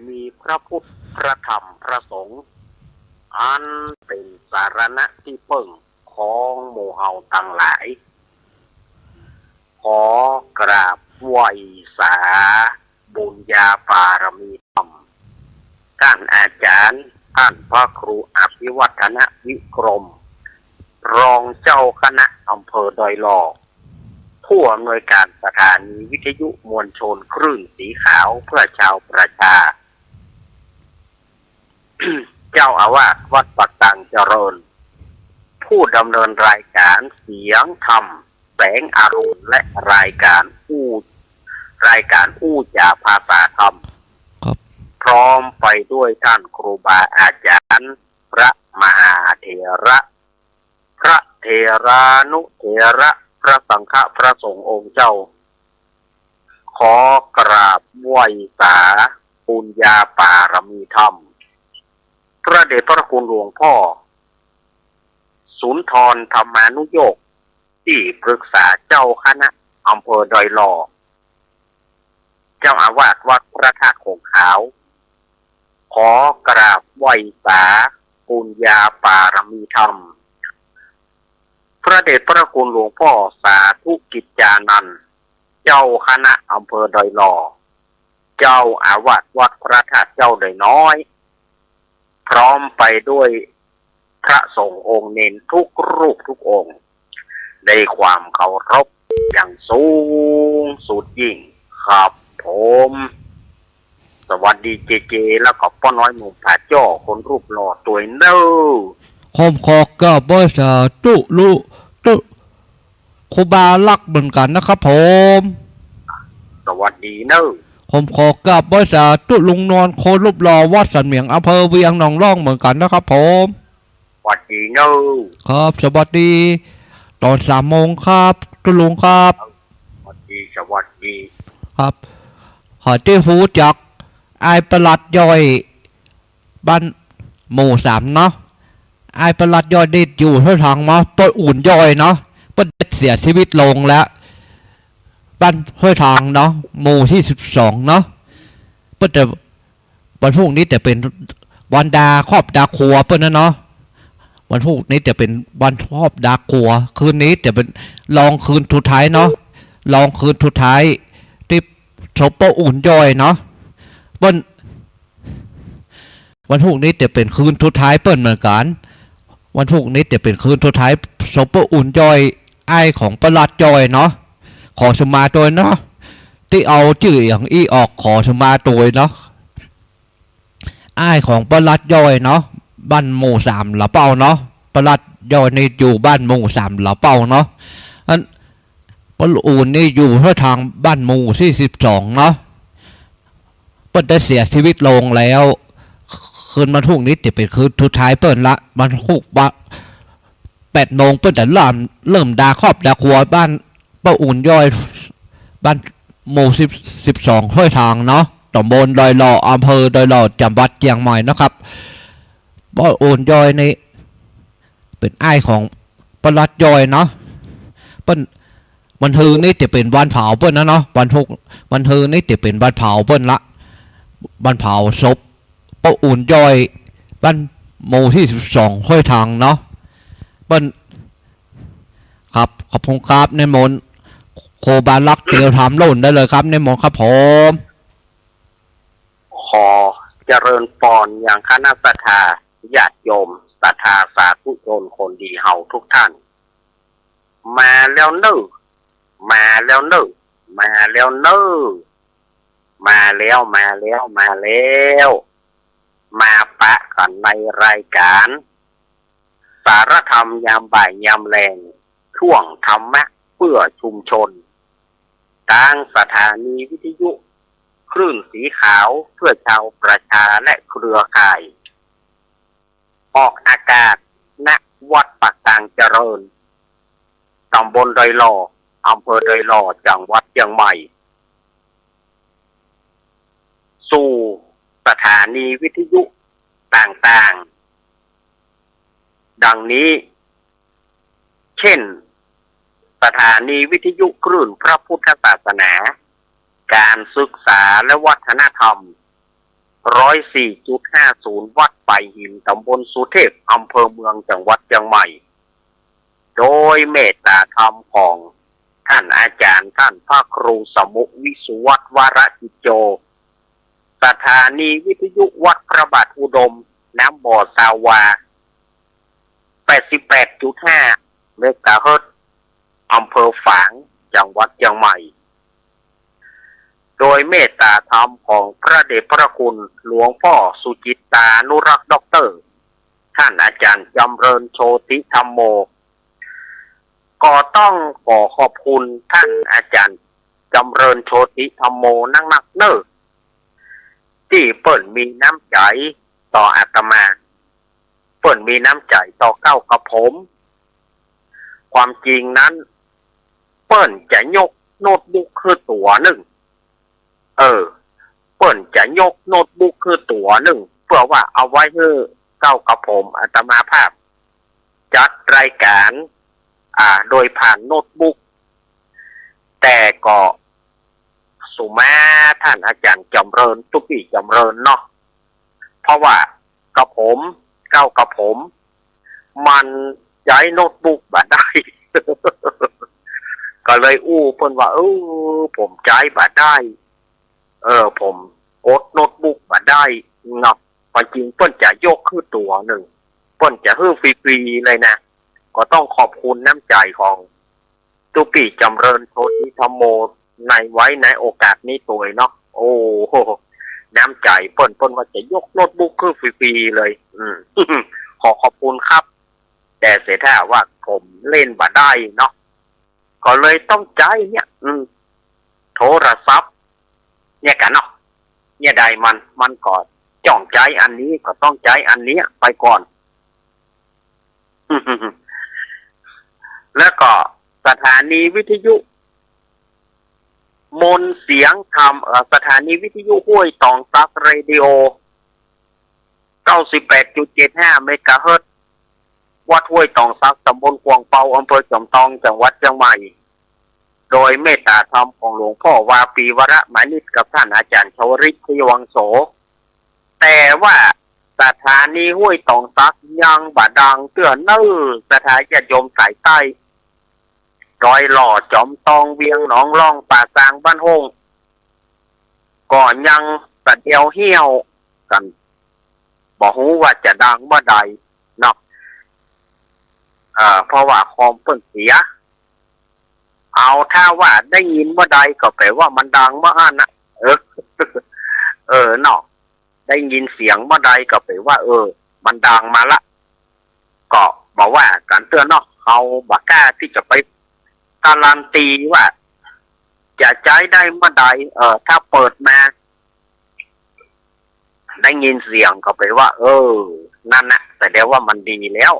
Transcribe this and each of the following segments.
มีพระพุทธพระธรรมพระสงฆ์อันเป็นสารณะที่เพิ่งของหมู่เฮาทั้งหลายขอกราบไหว้สาบุญญาบารมีธรรมท่านอาจารย์ท่านพระครูอภิวัฒนวิกรมรองเจ้าคณะอำเภอดอยหลอกผู้อำนวยการสถานีวิทยุมวลชนคลื่นสีขาวเพื่อชาวประชา เจ้าอาวาสวัดปักตังเจริญผู้ดำเนินรายการเสียงธรรมแสงอรุณและรายการอู้จาภาษาธรรมพร้อมไปด้วยท่านครูบาอาจารย์พระมหาเถระพระเถรานุเถระพระสังฆพระสงฆ์องค์เจ้าขอกราบไหว้สาบุญญาบารมีธรรมพระเดชพระคุณหลวงพ่อสุนทรธรรมานุโยคที่ปรึกษาเจ้าคณะอำเภอดอยหล่อเจ้าอาวาสวัดพระธาตุคงขาวขอกราบไหว้สาบุญญาบารมีธรรมพระเดชพระคุณหลวงพ่อสาธุกิจจานันท์เจ้าคณะอำเภอดอยหล่อเจ้าอาวาสวัดพระธาตุเจ้าดอยน้อยพร้อมไปด้วยพระสงฆ์องค์เน้นทุกรูปทุกองค์ในความเคารพอย่างสูงสุดยิ่งครับผมสวัสดีเจเจแล้วก็ป้าน้อยหนุ่มผาจ้อคนรูปหล่อตัวเน้อผมขอกราบไหว้สาธุลุตุครูบาลักษ์เหมือนกันนะครับผมสวัสดีเน้อผมขอกราบไหว้สาธุลุงนวลโครูปหล่อวัดสันเหมียงอำเภอเวียงหนองร่องเหมือนกันนะครับผมสวัสดีเน้อครับสวัสดีตอน3 โมงครับตุลุงครับสวัสดีสวัสดีครับหอที่หูจักไอประหลัดย่อยบ้านหมู่3เนาะไอประหลัดย่อยเด็ดอยู่ที่ทางมาปนอุ่นย่อยเนาะปนเสียชีวิตลงแล้วบ้านห้วยทางเนาะหมู่ที่12เนาะเปิ้นแต่วันพรุ่งนี้แต่เป็นวันดาครอบดาครัวเปิ้นนะเนาะวันพรุ่งนี้จะเป็นวันครอบดาครัวคืนนี้จะเป็นลองคืนสุดท้ายเนาะลองคืนสุดท้ายที่ศพป้าอุ่นย่อยเนาะเปิ้นวันพรุ่งนี้จะเป็นคืนสุดท้ายเปิ้นเหมือนกันวันพรุ่งนี้จะเป็นคืนสุดท้ายศพป้าอุ่นย่อยไอของประหลัดย่อยเนาะขอสมาตัวเนาะที่เอาชื่ออย่างอีออกขอสมาตัวเนาะไอของประหลัดย่อยเนาะบ้านหมู่3หล่าเป้าเนาะประหลัดย่อยนี่อยู่บ้านหมู่3หล่าเป้าเนาะอันปลอูนนี่อยู่ทางบ้านหมู่ที่12เนาะเปิ้นได้เสียชีวิตลงแล้วคืนวันพรุ่งนี้จะเป็นคืนสุดท้ายเปิ้นละมันคุก8 โมงเปิ้นจะเริ่มดาครอบดาครัวบ้านป้าอุ่นย่อยบ้านหมู่12ห้วยทางเนาะตำบลดอยหล่ออำเภอดอยหล่อจังหวัดเชียงใหม่นะครับป้าอุ่นย่อยนี่เป็นไอ้ของประหลัดย่อยเนาะเปิ้นวันฮือนี่จะเป็นวันเผาเปิ้นนะเนาะวันฮือนี่จะเป็นวันเผาเปิ้นละวันเผาศพป้าอุ่นย่อยบ้านหมู่ที่12ห้วยทางเนาะเปิ้นครับขอบคุณครับในมนโคบาลักเตียวถามโล่นได้เลยครับในมนครับผมขอเจริญพรอย่างคณะสัตยาญาติโยมศรัทธาสาธุชนคนดีเฮาทุกท่านมาแล้วเน้อมาแล้วเน้อมาแล้วเน้อมาแล้วมาแล้วมาแล้วมาปะกันในรายการสารธรรมยามบ่ายยามแลงช่วงธรรมะเพื่อชุมชนทางสถานีวิทยุคลื่นสีขาวเพื่อชาวประชาและเครือข่ายออกอากาศณวัดปักตังเจริญตำบลดอยหล่ออำเภอดอยหล่อจังหวัดเชียงใหม่สู่สถานีวิทยุต่างๆดังนี้เช่นสถานีวิทยุคลื่นพระพุทธศาสนาการศึกษาและวัฒนธรรม 104.50 วัดไปหินตำบลสุเทพอำเภอเมืองจังหวัดเชียงใหม่โดยเมตตาธรรมของท่านอาจารย์ท่านพระครูสมุวิสุวัฒน์วรจิตโจสถานีวิทยุวัดพระบาทอุดมน้ำบ่อสาวา 88.5 เมกะเฮิรตซ์อำเภอฝางจังหวัดเชียงใหม่โดยเมตตาธรรมของพระเดชพระคุณหลวงพ่อสุจิตตานุรักษ์ด็อกเตอร์ท่านอาจารย์จำเริญโชติธรรมโมก็ต้องขอขอบคุณท่านอาจารย์จำเริญโชติธรรมโมนักเนิ่อที่เปิ่นมีน้ำใจต่ออาตมาเปิ่นมีน้ำใจต่อเก้ากับผมความจริงนั้นเปิ่นจะยกโน้ตบุ๊กคือตัวหนึ่งเปิ่นจะยกโน้ตบุ๊กคือตัวหนึ่งเพื่อว่าเอาไว้ให้เก้ากับผมอาตมาภาพจัดรายการโดยผ่านโน้ตบุ๊กแต่ก็สุมาท่านอาจารย์จำเริญตุปีจำเริญเนาะเพราะว่ากับผมเก้ากับผมมันใช้โน้ตบุ๊กบัดได้ ก็เลยเพิ่นว่าผมใช้บัดได้ผมกดโน้ตบุ๊กบัดได้เนาะความจริงเพิ่นจะยกขึ้นตัวหนึ่งเพิ่นจะให้ฟรีๆเลยนะก็ต้องขอบคุณน้ำใจของตุปีจำเริญโชติธรรมโมในไว้ในโอกาสนี้ตัวเนาะโอ้โหน้ำใจเปิ้นว่าจะยกโน้ตบุ๊กคือฟรีๆเลยขอขอบคุณครับแต่เสียถ้าว่าผมเล่นบ่ได้เนาะก็เลยต้องใจเนี่ยโทรศัพท์เนี่ยกันเนาะเนี่ยใดมันก็จ้องใจอันนี้ก็ต้องใจอันนี้ไปก่อน แล้วก็สถานีวิทยุมนเสียงธรรมสถานีวิทยุห้วยตองซักเรดิโอ 98.75 เมกะเฮิรตซ์วัดห้วยตองซักตำบลกวางเปาอำเภอจอมทองจังหวัดเชียงใหม่โดยเมตตาธรรมของหลวงพ่อวาปีวระมานิชกับท่านอาจารย์ชวริตทยวังโสแต่ว่าสถานีห้วยตองซักยังบาดังเตือนสถานญาติโยมสายใต้รอยหล่อจอมตองเวียงหนองล่องป่าซางบ้านห้งก่อนยังตะเดียวเหี้ยวกันบอกฮู้ว่าจะดังเมื่อใดเนาะเพราะว่าคอมเพิ่นเสียเอาถ้าว่าได้ยินเมื่อใดก็แปลว่ามันดังเมื่ออันนะเนาะได้ยินเสียงเมื่อใดก็แปลว่ามันดังมาละก็บอกว่าการเตือนเนาะเขาบักกล้าที่จะไปการันตีว่าจะใช้ได้เมื่อใดถ้าเปิดมาได้ยินเสียงก็แปลว่านั่นนะแสดงว่ามันดีแล้ว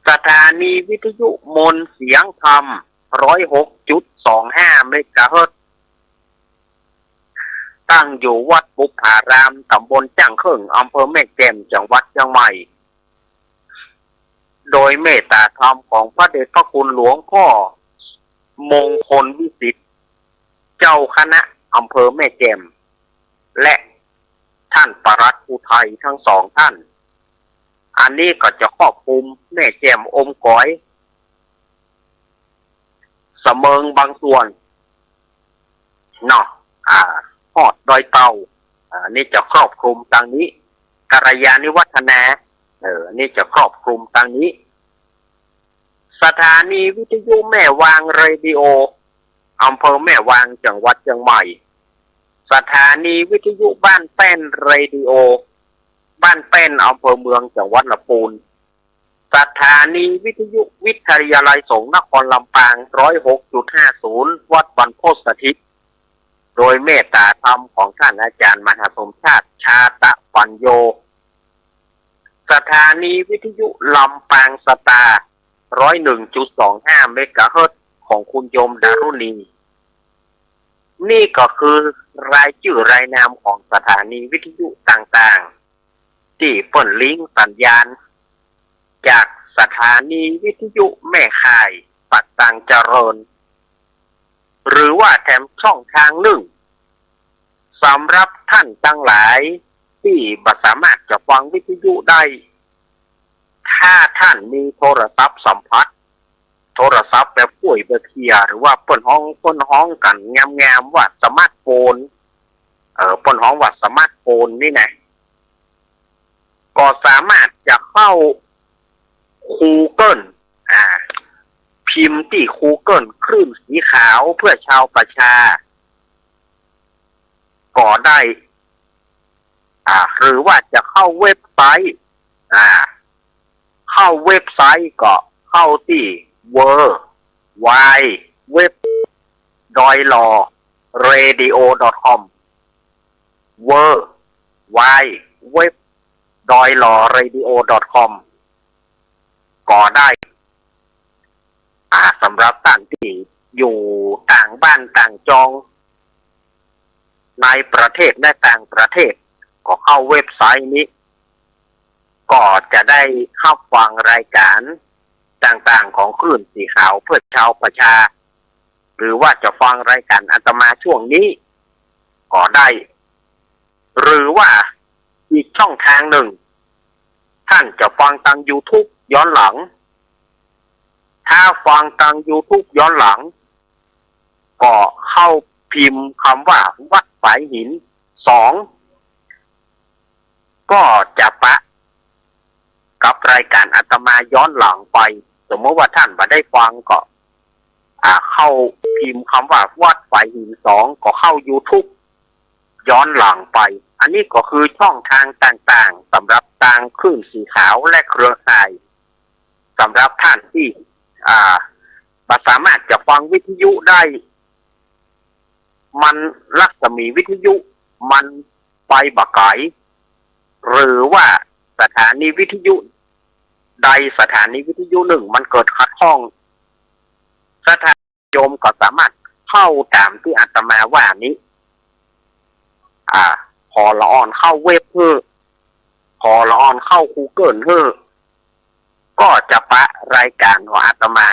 สถานีวิทยุมนเสียงธรรม 106.25 เมกะเฮิรตซ์ตั้งอยู่วัดบุพารามตำบลจ้างเคิงอำเภอแม่แจ่มจังหวัดเชียงใหม่โดยเมตตาธรรมของพระเดชพระคุณหลวงพ่อมงคลวิสิทธิ์เจ้าคณะอำเภอแม่แจ่มและท่านปลัดอุทัยทั้งสองท่านอันนี้ก็จะครอบคลุมแม่แจ่มอมก๋อยเสมิงบางส่วนเนาะหอดดอยเต่านี่จะครอบคลุมทางนี้กัลยาณิวัฒนานี่จะครอบคลุมทางนี้สถานีวิทยุแม่วางเรดิโออำเภอแม่วางจังหวัดเชียงใหม่สถานีวิทยุบ้านแป้นเรดิโอบ้านแป้นอำเภอเมืองจังหวัดลำพูนสถานีวิทยุวิทยาลัยสงฆ์นครลำปาง 106.50 วัดบรรพตสถิตโดยเมตตาธรรมของท่านอาจารย์มหาสมชาติชาตะปัญโยสถานีวิทยุลำปางสตาร์ 101.25 เมกะเฮิรตซ์ของคุณโยมดารุณีนี่ก็คือรายชื่อรายนามของสถานีวิทยุต่างๆที่เปิดลิงก์สัญญาณจากสถานีวิทยุแม่ข่ายปัตตังเจริญหรือว่าแถมช่องทางหนึ่งสำหรับท่าน านทั้งหลายที่บ่สามารถจะฟังวิทยุได้ถ้าท่านมีโทรศัพท์สัมผัสโทรศัพท์แบบป่วยแบบเคียหรือว่าเปิ้นห้องกันงามๆว่าสมาร์ทโฟนเปิ้นห้องว่าสมาร์ทโฟนนี่นะก็สามารถจะเข้า Google พิมพ์ที่ Google คลื่นสีขาวเพื่อชาวประชาก็ได้หรือว่าจะเข้าเว็บไซต์เข้าเว็บไซต์ก็เข้าที่ www.doilawradio.com www.doilawradio.com ก็ได้สำหรับท่านที่อยู่ต่างบ้านต่างจองในประเทศและต่างประเทศก็เข้าเว็บไซต์นี้ก็จะได้เข้าฟังรายการต่างๆของคลื่นสีขาวเพื่อชาวประชาหรือว่าจะฟังรายการอาตมาช่วงนี้ก็ได้หรือว่าอีกช่องทางหนึ่งท่านจะฟังทาง YouTube ย้อนหลังถ้าฟังทาง YouTube ย้อนหลังก็เข้าพิมพ์คำว่าวัดฝายหิน2ก็จะปะกับรายการอาตมาย้อนหลังไปสมมติว่าท่านมาได้ฟังก็เข้าพิมพ์คำว่าวัดฝายหิน2ก็เข้า YouTube ย้อนหลังไปอันนี้ก็คือช่องทางต่างๆสำหรับทางคลื่นสีขาวและเครือข่ายสำหรับท่านที่สามารถจะฟังวิทยุได้มันรัศมีวิทยุมันไปบักไกหรือว่าสถานีวิทยุใดสถานีวิทยุหนึ่งมันเกิดขัดข้องสถานโยมก็สามารถเข้าตามที่อาตมาว่านี้พอละออนเข้าเว็บพอละออนเข้า Google ก็จะปะรายการของอาตมา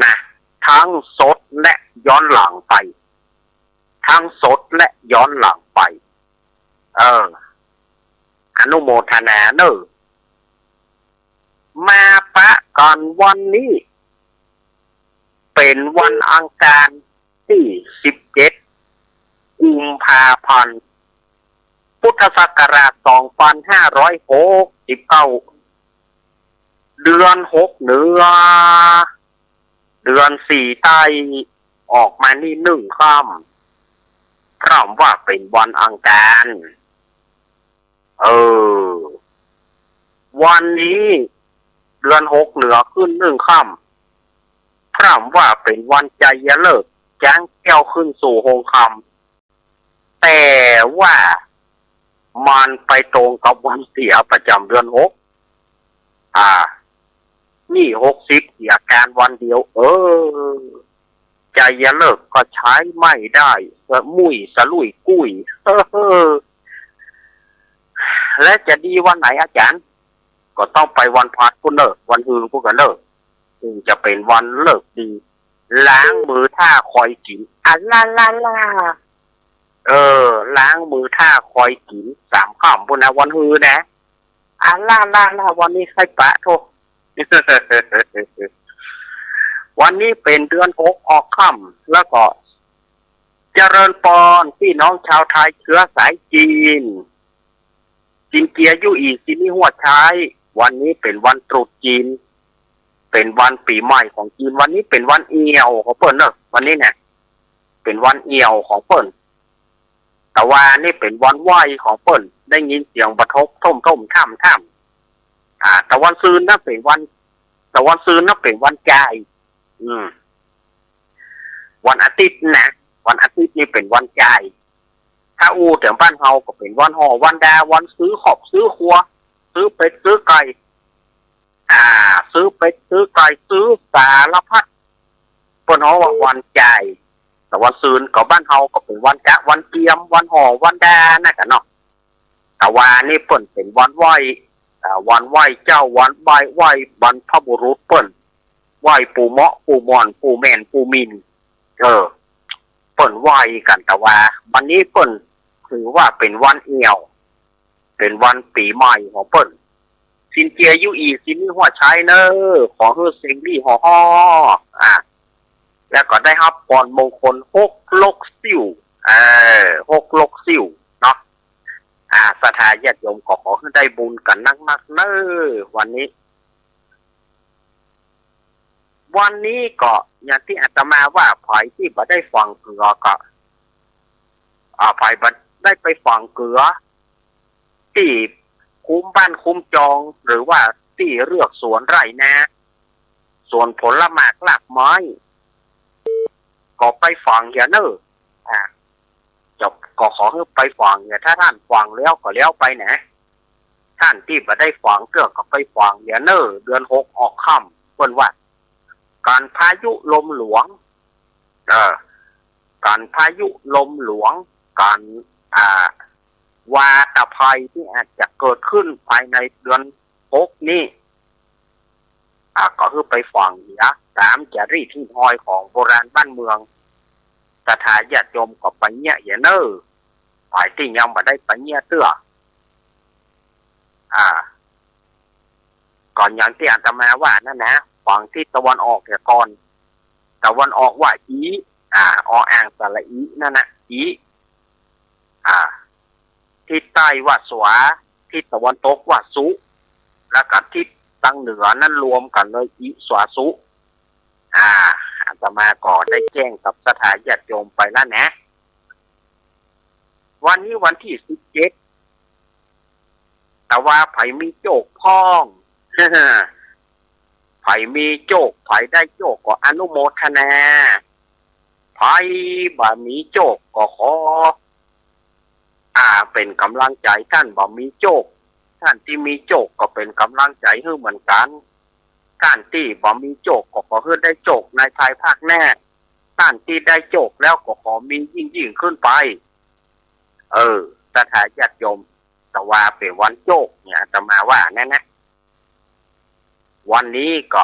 นะทั้งสดและย้อนหลังไปทั้งสดและย้อนหลังไปอนุโมทนาเนอะมาปะกันวันนี้เป็นวันอังคารที่17กุมภาพันธ์พุทธศักราช2569เดือน6เหนือเดือน4ใต้ออกมานี่1ค่ำพร้อมว่าเป็นวันอังคารวันนี้เดือน6เหนือขึ้น1ค่ำพร้อมว่าเป็นวันใจเลิกจ้างแก้วขึ้นสู่โฮงคำแต่ว่ามันไปตรงกับวันเสียประจำเดือน6นี่60เสียการวันเดียวใจเลิกก็ใช้ไม่ได้มุ่ยสลุยกุ้ยและจะดีวันไหนอาจารย์ก็ต้องไปวันพัดพุ่นเนอะวันฮือพวกกันเนอะจึงจะเป็นวันเลิกดีล้างมือท่าคอยกินลาล้างมือท่าคอยกิน3ค่ำพุ่นนะวันฮือนะลาวันนี้ใครปะโทวันนี้เป็นเดือน6ออกค่ำแล้วก็เจริญปอนพี่น้องชาวไทยเชื้อสายจีนจินเกียยู่อีซินี่หัวใช้วันนี้เป็นวันตรุษจีนเป็นวันปีใหม่ของจีนวันนี้เป็นวันเอียวของเปิ้นเนอะวันนี้เนี่ยเป็นวันเอียวของเปิ้นแต่ว่านี่เป็นวันไหวของเปิ้นได้ยินเสียงบะทบท่มท่ำแต่วันซืนน่ะเป็นวันจ่ายวันอาทิตย์นะวันอาทิตย์นี่เป็นวันจ่ายถ้าแถวบ้านเฮาก็เป็นวันห่อวันดาวันซื้อขอบซื้อครัวซื้อเป็ดซื้อไก่ซื้อเป็ดซื้อไก่ซื้อสารพัดเปิ้นเฮาว่าวันจ่ายแต่วันซืนก็บ้านเฮาก็เป็นวันกะวันเกียมวันห่อวันดานะกันเนาะแต่ว่านี่เปิ้นเป็นวันไหววันไหวเจ้าวันไหวบรรพบุรุษเปิ้นไหวปู่เมาะปู่มอนปู่แม่นปู่มินเปิ้นไหวกันแต่ว่าวันนี้เปิ้น ถือว่าเป็นวันเอี่ยวเป็นวันปีใหม่ของเปิ้นสินเจียยูอีสินนี่หัวใช้เนอขอเฮือเซงลี่ห่อฮ้อแล้วก็ได้รับพรมงคล6 ลกซิ่ว6 ลกซิ่วเนาะศรัทธาญาติโยมก็ขอให้ได้บุญกันนักๆเนอวันนี้ก็อย่างที่อาตมาว่าไผที่บ่ได้ฟังเกลือก็ไผบ่ได้ไปฟังเกลือที่คุ้มบ้านคุ้มจองหรือว่าที่เลือกสวนไร่นาสวนผลไม้ลากไม้ก็ไปฟังอย่าเนอจบก็ขอให้ไปฟังอย่าถ้าท่านฟังแล้วก็แล้วไปนะท่านที่บ่ได้ฟังเกือก็ไปฟังอย่าเนอเดือน6ออกค่ำเพิ่นว่าการพายุลมหลวงการพายุลมหลวงการวาตภัยที่อาจจะเกิดขึ้นภายในเดือน6นี้ก็คือไปฟังนะตามจารีตที่พอยของโบราณบ้านเมืองศรัทธาญาติโยมก็ไปเนี่ยอย่าเนอฝ่ายที่ยังบ่ได้ไปเนี่ยเตื้อก่อนอย่างที่อาตมาว่านั่นนะฝั่งที่ตะวันออกเนี่ยก่อนตะวันออกว่าอีออ่างสระอีนั่นนะอีทิศใต้ว่าสวาทิศตะวันตกว่าสุแล้วกับทิศทางเหนือนั่นรวมกันเลยอีสวาสุอาตมาก็ได้แจ้งกับศรัทธาญาติโยมไปแล้วนะวันนี้วันที่17แต่ว่าไผมีโจกพ้องไผมีโจกไผได้โจกก็อนุโมทนาไผบ่มีโจกก็ขอเป็นกำลังใจท่านบ่มีโจกท่านที่มีโจกก็เป็นกำลังใจให้เหมือนกันท่านที่บ่มีโจกก็ขอให้ได้โจกในภายภาคหน้าท่านที่ได้โจกแล้วก็ขอมียิ่งขึ้นไปศรัทธาญาติโยมแต่ว่าเป็นวันโจกเนี่ยอาตมาว่าแน่นะวันนี้ก็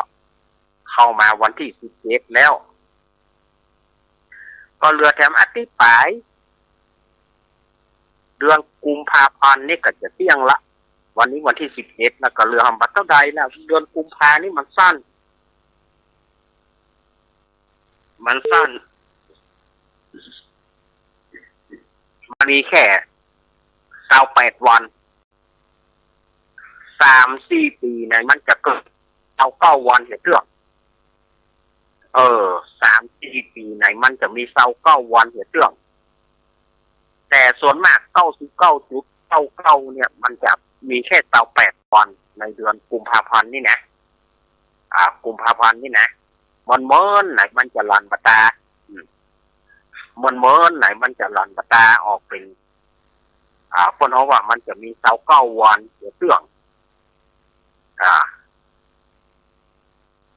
เข้ามาวันที่17แล้วก็เหลือแถมอาทิตย์ปลายเดือนกุมภาพันธ์นี่ก็จะเที่ยงละวันนี้วันที่11แล้วก็เหลือหำบัดเท่าใดแล้วเดือนกุมภานี่มันสั้นมันมีแค่28 วัน 3-4 ปีในมันจะเกิด29 วันเรื่อง3-4 ปีไหนมันจะมี29 วันเรื่องแต่ส่วนมาก99.99เนี่ยมันจะมีแค่28 วันในเดือนกุมภาพันธ์นี่นะกุมภาพันธ์นี่นะมันเมินไหนมันจะลันบตามันเมินไหนมันจะลันบตาออกเป็นคนเขาว่ามันจะมี29 วันเรื่อง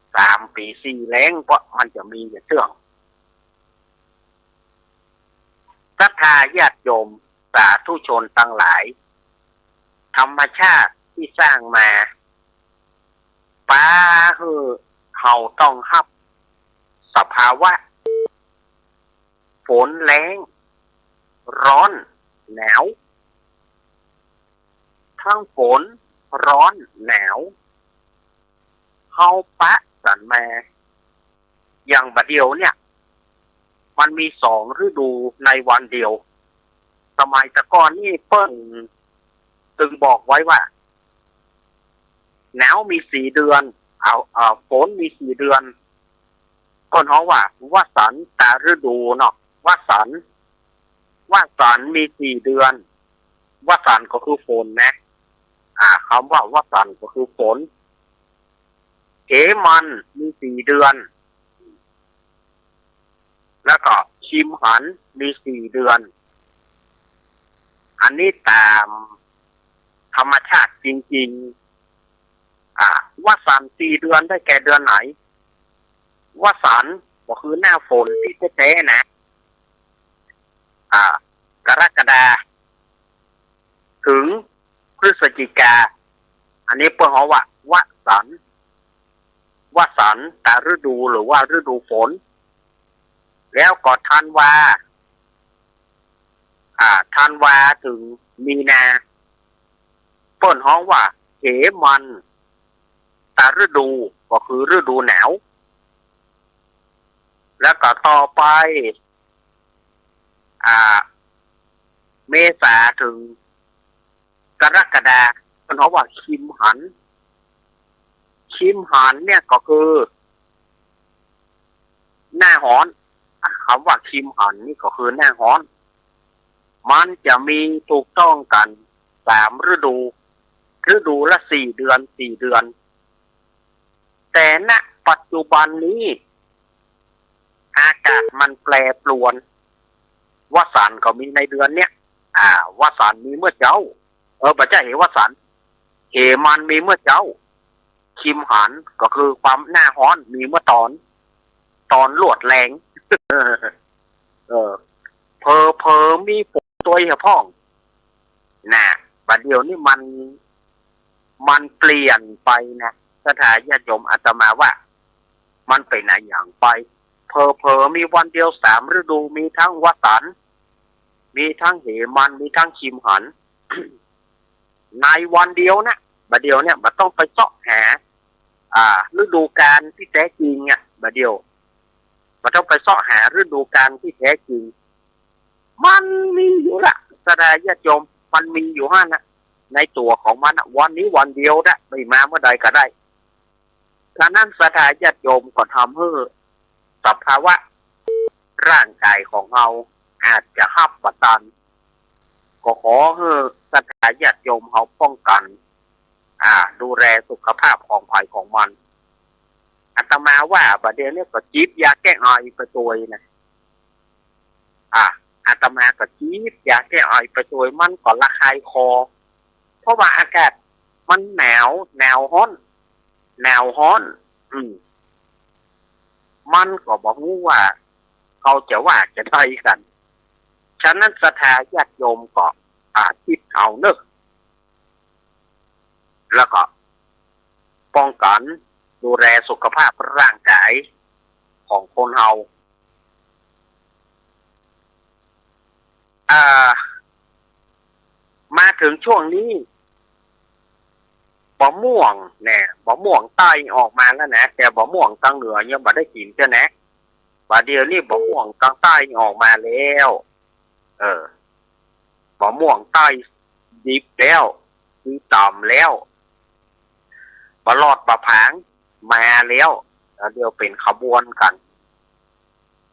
3 ปี4แล้งเพราะมันจะมีเรื่องศรัทธาญาติโยมสาธุชนทั้งหลายธรรมชาติที่สร้างมาป้าเขาต้องรับสภาวะฝนแล้งร้อนหนาวทั้งฝนร้อนหนาวเขาปะกันมาอย่างบัดเดียวเนี่ยมันมี2 ฤดูในวันเดียวสมัยตะก่อนนี่เปิ้นตึงบอกไว้ว่าหนาวมี4 เดือนฝนมี4 เดือนคนเขาว่าวสันตฤดูเนาะวสันมี4 เดือนวสันก็คือฝนนะคำว่าวสันก็คือฝนเขมันมี4 เดือนแล้วก็ชิมหันมี4 เดือนอันนี้ตามธรรมชาติจริงๆวสัน4 เดือนได้แก่เดือนไหนวสันก็คือหน้าฝนที่แท้ๆนะกรกฎาถึงพฤศจิกาอันนี้เพื่อเขาว่าวสันตฤดูหรือว่าฤดูฝนแล้วก็ธัน ธันวาถึงมีนาเปิ้นฮ้องว่าเหมันตาฤดูก็คือฤดูหนาวแล้วก็ต่อไปเมษาถึงกรกฎาคมเขาว่าคิมหันเนี่ยก็คือหน้าร้อนคำว่าคิมหันนี่ก็คือหน้าร้อนมันจะมีถูกต้องกัน3ฤดูละ4 เดือน แต่ณปัจจุบันนี้อากาศมันแปรปรวนวสันต์ก็มีในเดือนเนี้ยวสันต์มีเมื่อเจ้าบัจจะเหวสันต์เหมันมีเมื่อเจ้าคิมหันก็คือความหน้าร้อนมีเมื่อตอนลวดแรงเพอมีฝนตัวเฉพาะนะบัดเดี๋ยวนี้มันเปลี่ยนไปนะสถาญาติโยมอาตมาว่ามันเป็นอะไรอย่างไปเพอมีวันเดียว3 ฤดูมีทั้งวสันต์มีทั้งเหมันมีทั้งคิมหัน ในวันเดียวนะบัดเดียวเนี่ยมันต้องไปเสาะหาฤดูกาลที่แท้จริงเนี่ยบัดเดียวมันต้องไปเสาะหาฤดูกาลที่แท้จริงมันมีอยู่ละสถาญาติโยมมันมีอยู่ห้านะในตัวของมันวันนี้วันเดียวนะไม่มาเมื่อใดก็ได้ฉะนั้นสถาญาติโยมก็ทำให้สภาวะร่างกายของเราอาจจะหับประตันก็ขอให้สถาญาติโยมเขาป้องกันดูแลสุขภาพของภายของมันอาตมาว่าประเดี๋ยวนี้ก็จีบยาแก้ไอไปตัวนะอาตมาก็จีบยาแก้ไอไปตัวมันก็ระคายคอเพราะว่าอากาศมันหนาวร้อนมันก็บอกว่าเขาจะว่าจะได้กันฉะนั้นสถาญาติโยมก็คิดเอานึกแล้วก็ป้องกันดูแลสุขภาพร่างกายของคนเฮามาถึงช่วงนี้บะม่วงใต้ออกมาแล้วนะแต่บะม่วงทางเหนือยังบ่ได้กินเจ้านะบะเดียวนี่บะม่วงทางใต้ออกมาแล้วบะม่วงใต้ดิบแล้วดีต่ำแล้วบะหลอดบะผางมาแล้วเดี๋ยวเป็นขบวนกัน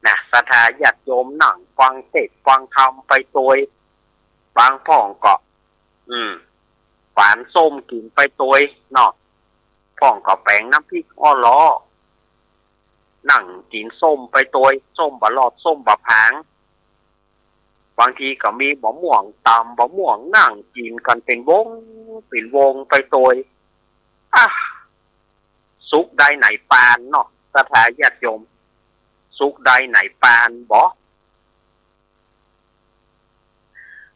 นะสถาญาติโยมนั่งฟังเทศน์ฟังธรรมไปตัวบางพ่องก็ฝานส้มกินไปตัวเนาะพ่องก็แปงน้ำพริกอ้อล้อนั่งกินส้มไปตัวส้มบะหลอดส้มบะผางบางทีก็มีบะม่วงตำบะม่วงนั่งกินกันเป็นวงไปตัวสุกได้ไหนปานเนาะสถาญาติโยมสุกได้ไหนปานบ่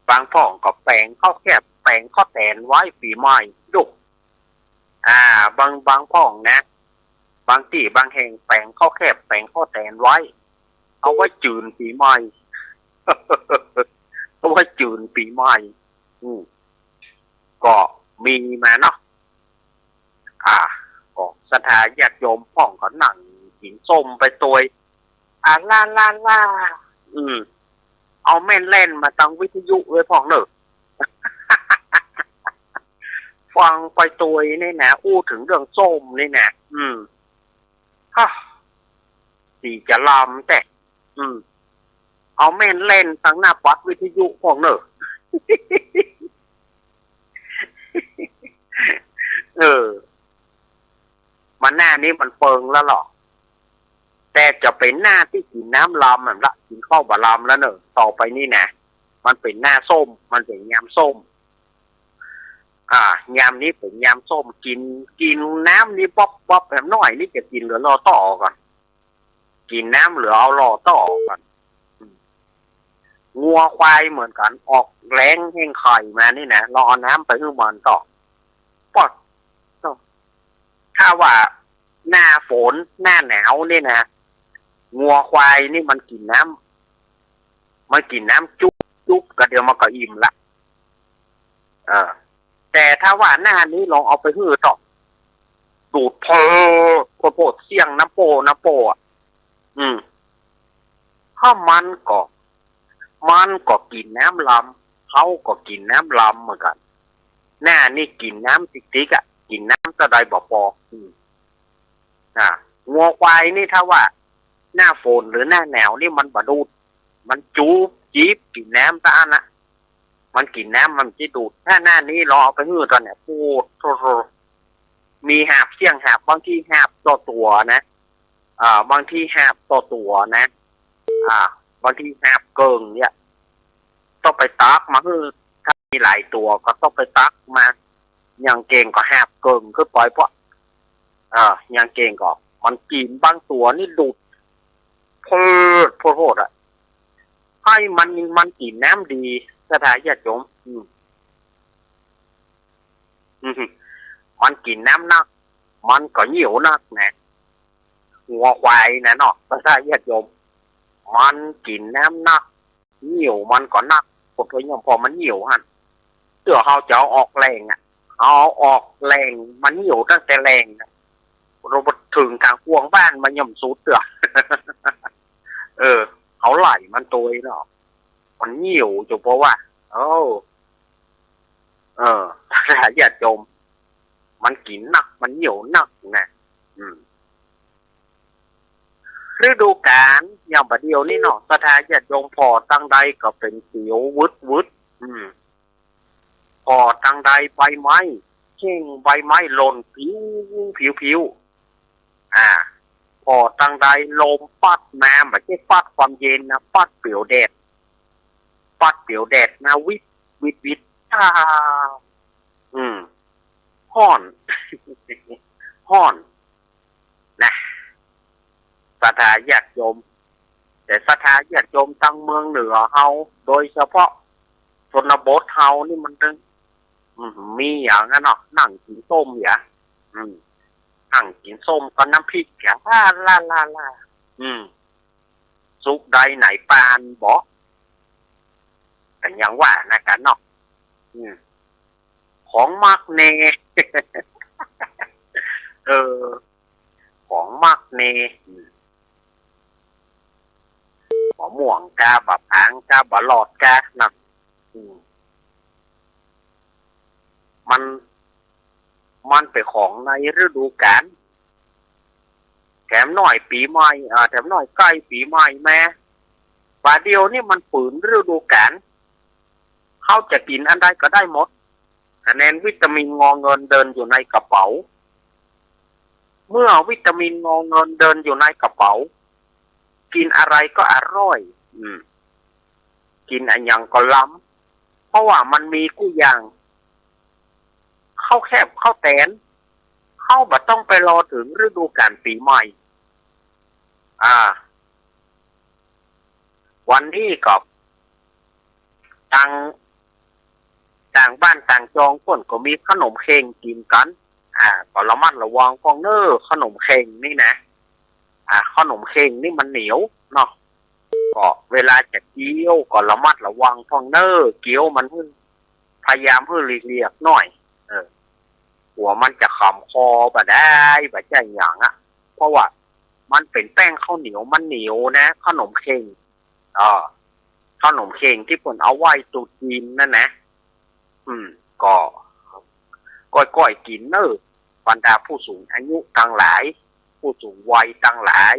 บางพ่องก็แปลงข้าวแคบแปลงข้าวแตนไว้ปีใหม่ดุบางพ่องนะบางที่บางแห่งแปลงข้าวแคบแปลงข้าวแตนไว้เอาไว้จืนปีใหม่ เอาไว้จืนปีใหม่ก็มีมาเนาะก็สถาญาติโยมพ่องก็นั่งกินส้มไปตัวล่าเอาแม่นเล่นมาตั้งวิทยุไว้พ่องเนอะ ฟังไปตัวนี่นะอู้ถึงเรื่องส้มนี่นะสีจะลำแต่เอาแม่นเล่นตั้งหน้าปัดวิทยุพ่องเนอะ มันหน้านี้มันเปิงแล้วหรอแต่จะเป็นหน้าที่กินน้ำลำแบบละกินข้าวบะลำแล้วเนอะต่อไปนี่นะมันเป็นหน้าส้มมันเป็นยำส้มยำนี้เป็นยำส้มกินน้ำนี้ป๊อปแบบน้อยนี่จะกินเหลือรอต่อก่อนกินน้ำเหลือเอารอต่อก่อนงัวควายเหมือนกันออกแรงแห้งไข่มานี่นะรอน้ำไปให้มันต่อป๊อดถ้าว่าหน้าฝนหน้าหนาวนี่นะงัวควายนี่มันกินน้ำจุ จุ๊บก็เดี๋ยวมันก็อิ่มละแต่ถ้าว่าหน้านี้ลองเอาไปหื้อต่อดูดโพดเสี่ยงน้ำโปอ่ะถ้ามันก็กินน้ำลำเขาก็กินน้ำลำเหมือนกันหน้านี่กินน้ำติ๊กๆอ่ะกินน้ำตะไดบ่พองัวควายนี่ถ้าว่าหน้าฝนหรือหน้าหนาวนี่มันบดูดมันจูบจีบกินน้ำตานะมันกินน้ำมันจะดูดถ้าหน้านี้เราเอาไปหื้อตอนเนี่ยพูดมีหาบเสี่ยงหาบบางที่หาบตัวนะบางที่หาบตัวนะบางที่หาบเกิงเนี่ยต้องไปตักมาหื้อถ้ามีหลายตัวก็ต้องไปตักมาอย่างเก่งก็หาบเกิงคือปล่อยเพราะอย่างเก่งก็มันกินบางตัวนี่ดูดโพดอ่ะให้มันกินน้ำดีสถานญาติโยมมันกินน้ำนักมันก็เหนียวนักนะหัวควายนะเนาะสถานญาติโยมมันกินน้ำนักเหนียวมันก็นักคนตัวยังพอมันเหนียวหันเตือเขาจะเอาออกแรงอ่ะเอาออกแรงมันเหนียวตั้งแต่แรงนะเราถึงทางพวงบ้านมันย่ำสูดเตือเขาไหลมันตัวเนาะมันเหนียวจุเพราะว่าถ้าอย่าจมมันกินหนักมันเหนียวหนักนะฤดูกาลอย่างบัดเดียวนี่เนาะสถานอย่าจมพอตั้งใดก็เป็นเขียววึดพอตั้งใดใบไม้เข่งใบไม้หล่นผิวพอตั้งใดลมปัดน้ำไม่ใช่ปัดความเย็นนะปัดเปลี่ยวแดดนะวิดห้อนนะสถาญาติโยมแต่สถาญาติโยมตั้งเมืองเหนือเฮาโดยเฉพาะชนบทเฮานี่มันนึงมีอย่างนั้นเนาะนั่งกินส้มอย่านั่งกินส้มกับน้ำพริกอย่าลาสุกใดไหนปานบอกแต่ยังว่านะกันเนาะของมักเน ของมักเนของม่วงกาบะพางกาบะหลอดกานะมันเป็นของในฤดูกาลแถมหน่อยปีใหม่แถมหน่อยใกล้ปีใหม่แม่บาเดียวนี่มันฝืนฤดูกาลเขาจะกินอันใดก็ได้หมดคะแนนวิตามินงอเงินเดินอยู่ในกระเป๋าเมื่อวิตามินงอเงินเดินอยู่ในกระเป๋ากินอะไรก็อร่อยกินอันยังก็ล้ำเพราะว่ามันมีกู้อย่างเข้าแคบเข้าแตนเข้าบ่ต้องไปรอถึงฤดูกาลปีใหม่วันนี้ก็ต่างบ้านต่างจองคนก็มีขนมเค้งกินกันก็ระมัดระวังฟองเนอร์ขนมเค้งนี่นะขนมเค้งนี่มันเหนียวเนาะก็เวลาจะเคี้ยวก็ระมัดระวังฟองเนอร์เคี้ยวมันพยายามเพื่อเรียกหน่อยหัวมันจะขำคอบ่ได้บ่ใจอย่างเพราะว่ามันเป็นแป้งข้าวเหนียวมันเหนียวนะขนมเค้งขนมเค้งที่คนเอาไว้ตุจีนนั่นนะก็ก้อยกินเนอบรรดาผู้สูงอายุทั้งหลายผู้สูงวัยทั้งหลาย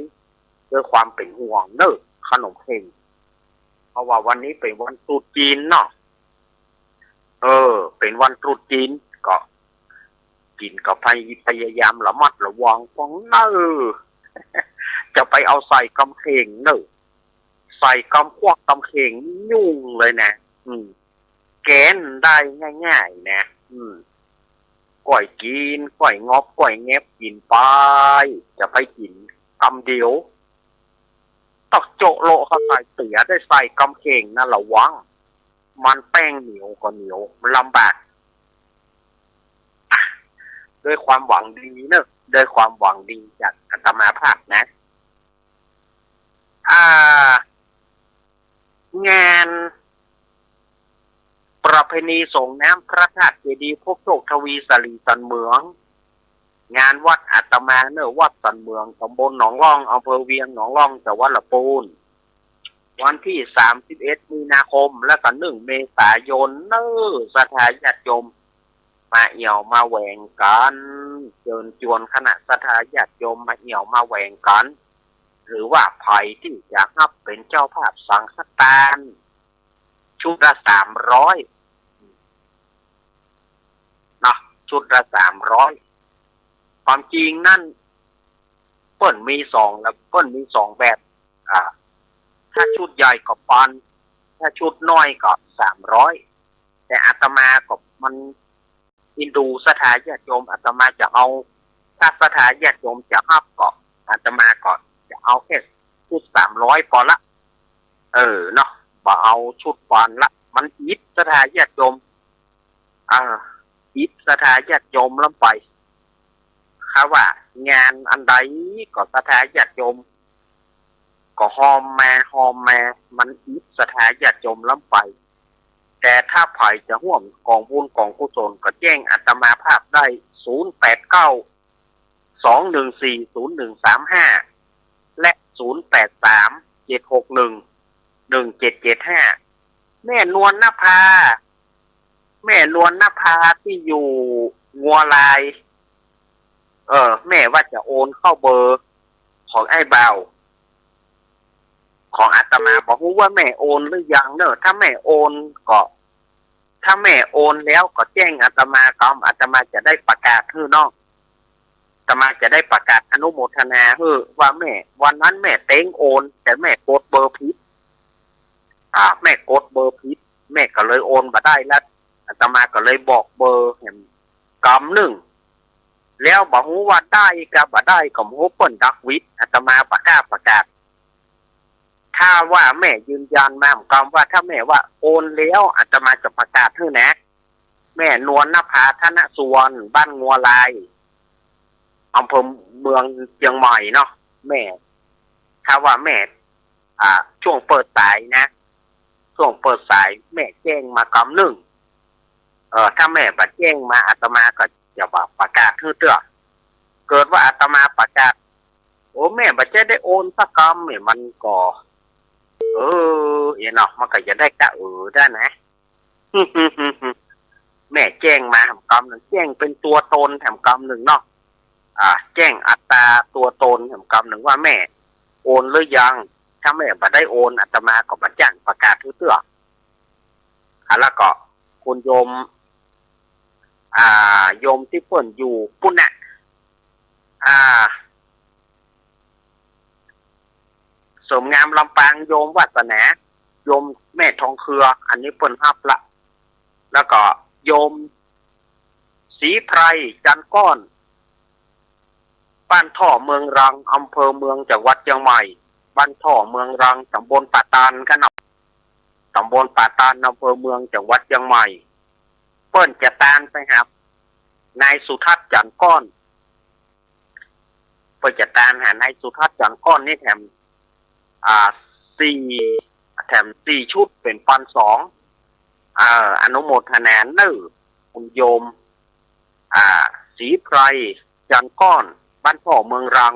ด้วยความเป็นห่วงเนอขนมเค้งเพราะว่าวันนี้เป็นวันตรุษจีนเนาะเป็นวันตรุษจีนก็กินกับพยายามระมัดระวังของเนอจะไปเอาใส่กำเข่งเนอใส่กำควักกำเข่งยุ่งเลยนะแกนได้ง่ายๆนะก่อยกินก่อยงอบก่อยแงบกินไปจะไปกินกำเดียวตอกโจโลเขาใส่เสียได้ใส่กำเข่งนะระวังมันแป้งเหนียวก็เหนียวลำบากด้วยความหวังดีเนอะด้วยความหวังดีจากอาตมาภาพนะงาน ประเพณีส่งน้ำพระธาตุเจดีย์พวกโชคทวีสลีสันเมืองงานวัดอาตมาเนอวัดสันเมืองตำบลหนองร่องอำเภอเวียงหนองร่องจังหวัดลำพูนวันที่31มีนาคมและก็1เมษายนเนอสถานญาติโยมมาเอี่ยวมาแหวงกันเชิญชวนคณะสถานญาติโยมมาเอี่ยวมาแหวงกันหรือว่าใครที่อยากรับเป็นเจ้าภาพสังฆทานชุดละ300นะชุดละ300ความจริงนั่นเปิ้นมี2แล้วเปิ้นมี2แบบถ้าชุดใหญ่ก็ปันถ้าชุดน้อยก็300แต่อาตมาก็มันอินดูสถานญาติโยมอาตมาจะเอาถ้าสถานญาติโยมจะรับก็อาตมาก็จะเอาแค่ชุด300พอละเนาะบ่เอาชุดปันละมันอิดสถานญาติโยมอิดสถานญาติโยมลำไปค่ะว่างานอันใดก็สถานญาติโยมก็หอมมามันอิดสถานญาติโยมลำไปแต่ถ้าไผ่จะร่วมกองบุญกองกุศลก็แจ้งอาตมาภาพได้089-214-0135และ0837611775แม่นวลนภาที่อยู่งัวลายแม่ว่าจะโอนเข้าเบอร์ของไอ้บ่าวของอาตมาบอกว่าแม่โอนหรือยังเนอะถ้าแม่โอนแล้วก็แจ้งอาตมาก็อาตมาจะได้ประกาศให้น้องอาตมาจะได้ประกาศอนุโมทนาให้ว่าแม่วันนั้นแม่เต้งโอนแต่แม่กดเบอร์ผิดแม่กดเบอร์ผิดแม่ก็เลยโอนมาได้แล้วอาตมาก็เลยบอกเบอร์กำหนึ่งแล้วบอกว่าได้กับบ่ได้ก็โหเปิ้นดักวิทอาตมาประกาศถ้าว่าแม่ยืนยันมาคำว่าถ้าแม่ว่าโอนแล้วอาตมาจะประกาศให้นะแม่นวลนภาธนสุวรรณบ้านงัวลายอำเภอเมืองเชียงใหม่เนาะแม่ถ้าว่าแม่ช่วงเปิดสายนะช่วงเปิดสายแม่แจ้งมาคำหนึ่งถ้าแม่บัดแจ้งมาอาตมาก็จะบอกประกาศให้เตื้อเกิดว่าอาตมาประกาศโอ้แม่บัดจะได้โอนสักคำเนี่ยมันก็เนาะมันก็จะได้กะได้นะ แม่แจ้งมาแถมคำหนึ่งแจ้งเป็นตัวตนแถมคำหนึ่งเนาะแจ้งอัตราตัวตนแถมคำหนึ่งว่าแม่โอนหรือยังถ้าแม่บัดได้โอนอาตมาก็บัดจ้างประกาศเตื้อแล้วก็คุณโยมโยมที่เพิ่นอยู่ปุ่นน่ะสมงามลำปางโยมวัฒนาโยมแม่ทองเครืออันนี้เพิ่นรับละแล้วก็โยมศรีไพรจันก้อนบ้านท่อเมืองรังอำเภอเมืองจังหวัดเชียงใหม่บ้านท่อเมืองรังตำบลป่าตาลกันเนาะตำบลป่าตาลอำเภอเมืองจังหวัดเชียงใหม่เปิ้นจะตามไปครับนายสุทัศน์จันก้อนเปิ้นจะตามหานายสุทัศน์จันก้อนนี่แถม4ชุดเป็น1,200อนุโมทนาเนอคุณโยมศรีไพรจันก้อนบ้านพ่อเมืองรัง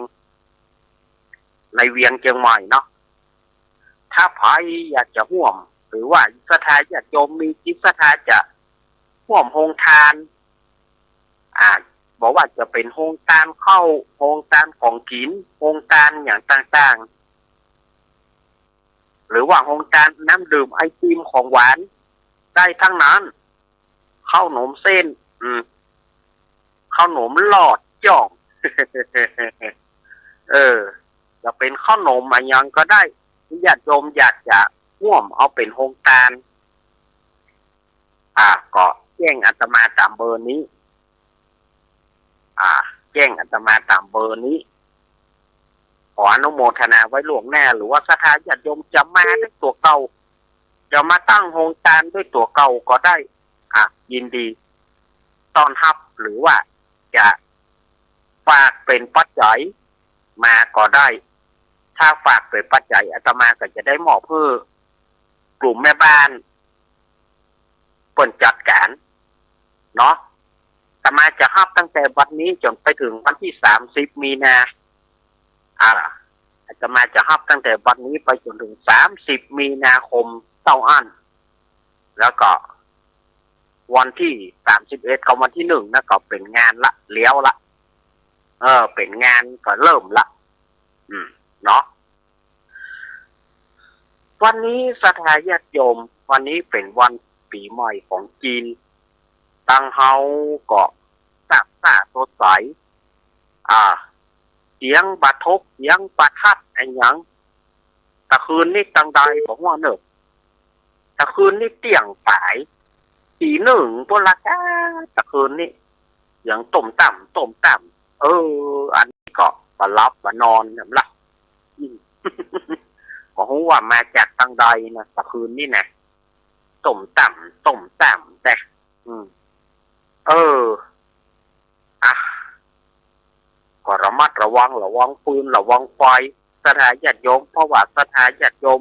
ในเวียงเชียงใหม่เนาะถ้าใครอยากจะร่วมหรือว่าสถานญาติโยมมีจิตศรัทธาจะร่วมโฮงทานบอกว่าจะเป็นโฮงทานเข้าโฮงทานของกินโฮงทานอย่างต่างๆหรือว่าโฮงทานน้ำดื่มไอติมของหวานได้ทั้งนั้นข้าวหนมเส้นข้าวหนมหลอดจ่อง จะเป็นข้าวหนมอะไรยังก็ได้ญาติโยมอยากจะร่วมเอาเป็นโฮงทานก็แจ้งอาตมาตามเบอร์นี้แจ้งอาตมาตามเบอร์นี้ขออนุโมทนาไว้ล่วงหน้าหรือว่าสถานญาติโยมจะมาด้วยตัวเก่าจะมาตั้งโฮงทานด้วยตัวเก่าก็ได้ยินดีต้อนรับหรือว่าจะฝากเป็นปัจจัยมาก็ได้ถ้าฝากเป็นปัจจัยอาตมาก็จะได้มอบเพื่อกลุ่มแม่บ้าน เปิ่นจัดการเนาะอาตมาจะฮับตั้งแต่วันนี้จนไปถึงวันที่30 มีนาอาตมาจะฮับตั้งแต่วันนี้ไปจนถึง30 มีนาคมเต้าอั้นแล้วก็วันที่31กับวันที่1นะก็เป็นงานละเลี้ยวละเป็นงานก็เริ่มละเนาะวันนี้ศรัทธาญาติโยมวันนี้เป็นวันปีใหม่ของจีนตั้งเฮาก็ซ่าสดใสเสียงบัดทบเสียงประทัดไอ้หยังตะคืนนี่ตังใดบอกว่าเนอะตะคืนนี่เตียงปายตีหนึ่งพวกละจ้าตะคืนนี่เสียงต่มต่ำอันนี้ก็บาลับบานอนเนี่ยละก็รู้ว่ามาจากตังใดนะตะคืนนี่นะต่มต่ำแต่ก็ระมัดระวังปืนระวังไฟศรัทธาญาติโยมเพราะว่าศรัทธาญาติโยม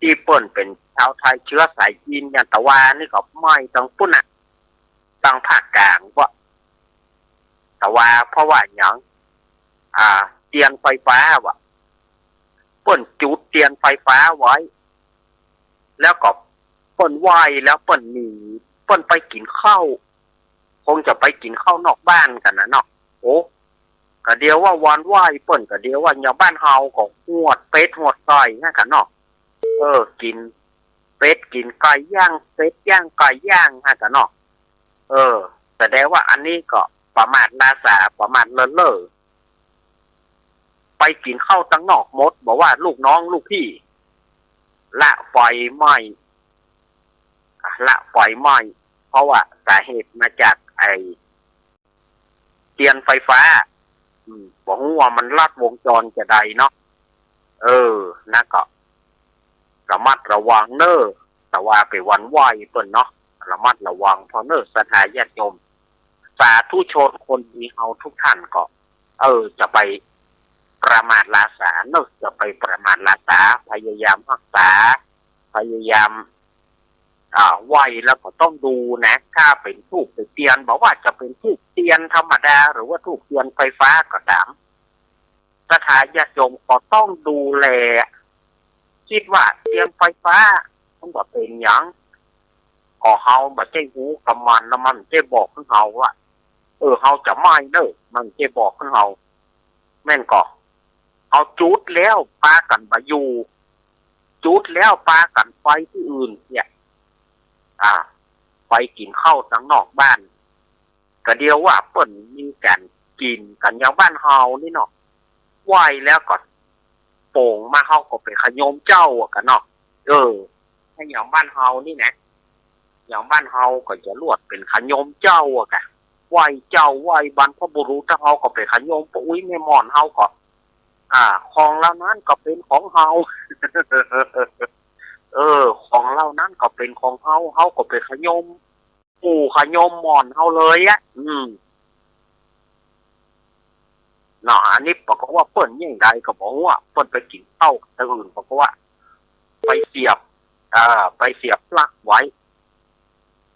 ที่เปิ้นเป็นชาวไทยเชื้อสายจีนอย่างตะวันนี่ก็ไม่ต้องปุ่นน่ะต้องภาคกลางว่าแต่ว่าเพราะว่าอย่างเตียนไฟฟ้าว่ะเปิ้นจุดเตียนไฟฟ้าไว้แล้วก็เปิ้นไหวแล้วเปิ้นหนีเปิ้นไปกินข้าวคงจะไปกินข้าวนอกบ้านกันนะเนาะโอ้ก็เดียวว่าวันไหวเปิ้นก็เดียวว่าอย่างบ้านเฮาของหวดเป็ดหวดไก่นั่นกันเนาะกินเป็ดกินไก่ย่างเป็ดย่างไก่ย่างฮะกันเนาะแสดงว่าอันนี้ก็ประมาทนาสาประมาทเล่อไปกินข้าวตั้งนอกมดบอกว่าลูกน้องลูกพี่ละไฟไหม้เพราะว่าสาเหตุมาจากไอเตียนไฟฟ้าบอกว่ามันลัดวงจรจะใดเนาะนะก็ระมัดระวังเนอแต่ว่าไปวันไหวเปิ้นเนาะระมัดระวังเพราะเนอศรัทธาญาติโยมสาธุชนคนมีเฮาทุกท่านก็จะไปประมาทลาสาเนอะจะไปประมาทลาสาพยายามรักษาพยายามไหวแล้วก็ต้องดูนะถ้าเป็นทูบเทียนบอกว่าจะเป็นทูบเทียนธรรมดาหรือว่าทูบเทียนไฟฟ้าก็ตามศรัทธาญาติโยมก็ต้องดูแลคิดว่าเทียนไฟฟ้ามันก็เป็นหยังก็เฮาบ่ใช่หูกำมันแล้วมันจะบอกให้เฮาว่าเฮาจะไม่เด้อมันจะบอกให้เฮาแม่นก็เอาจุดแล้วปากันบ่อยู่จุดแล้วปากันไฟที่อื่นเนี่ยไปกินข้าวตั้งนอกบ้านก็เดียวว่าเปิ้นมีการกินกันอย่างบ้านเฮานี่เนาะไหวแล้วก็โป่งมาเฮาก็ไปขยมเจ้ากันเนาะให้อย่างบ้านเฮานี่นะอย่างบ้านเฮาก็จะลวดเป็นขยมเจ้ากะไหวเจ้าไหวบรรพบุรุษเฮาก็ไปขยมปุ๋ยแม่ม่อนเฮาก็ของเหล่านั้นก็เป็นของเฮา ของเหล่านั้นก็เป็นของเฮาก็ไปขยมปู่ขยมม่อนเฮาเลยเนาะอันนี้บอกว่าเปิ้นยังไงก็บอกว่าเปิ้นไปกินข้าวแต่อื่นบอกว่าไปเสียบปลั๊กไว้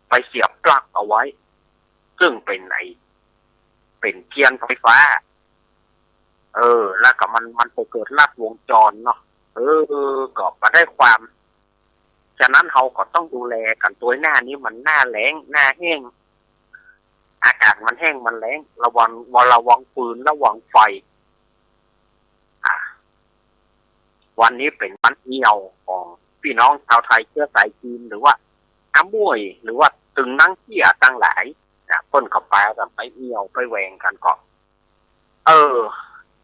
ไปเสียบปลั๊กเอาไว้ซึ่งเป็นเป็นเทียนไฟฟ้าแล้วก็มันไปเกิดลัดวงจรเนาะก็มาได้ความฉะนั้นเราก็ต้องดูแลกันตัวหน้านี้มันหน้าแล้งหน้าแห้งอากาศมันแห้งมันแล้งระวังปืนระวังไฟวันนี้เป็นวันเหี่ยวของพี่น้องชาวไทยเชื้อสายจีนหรือว่าอ้ามวยหรือว่าตึงนั่งเที่ยตั้งหลายต้นกับปลากันไปเหี่ยวไปแหวงกันก็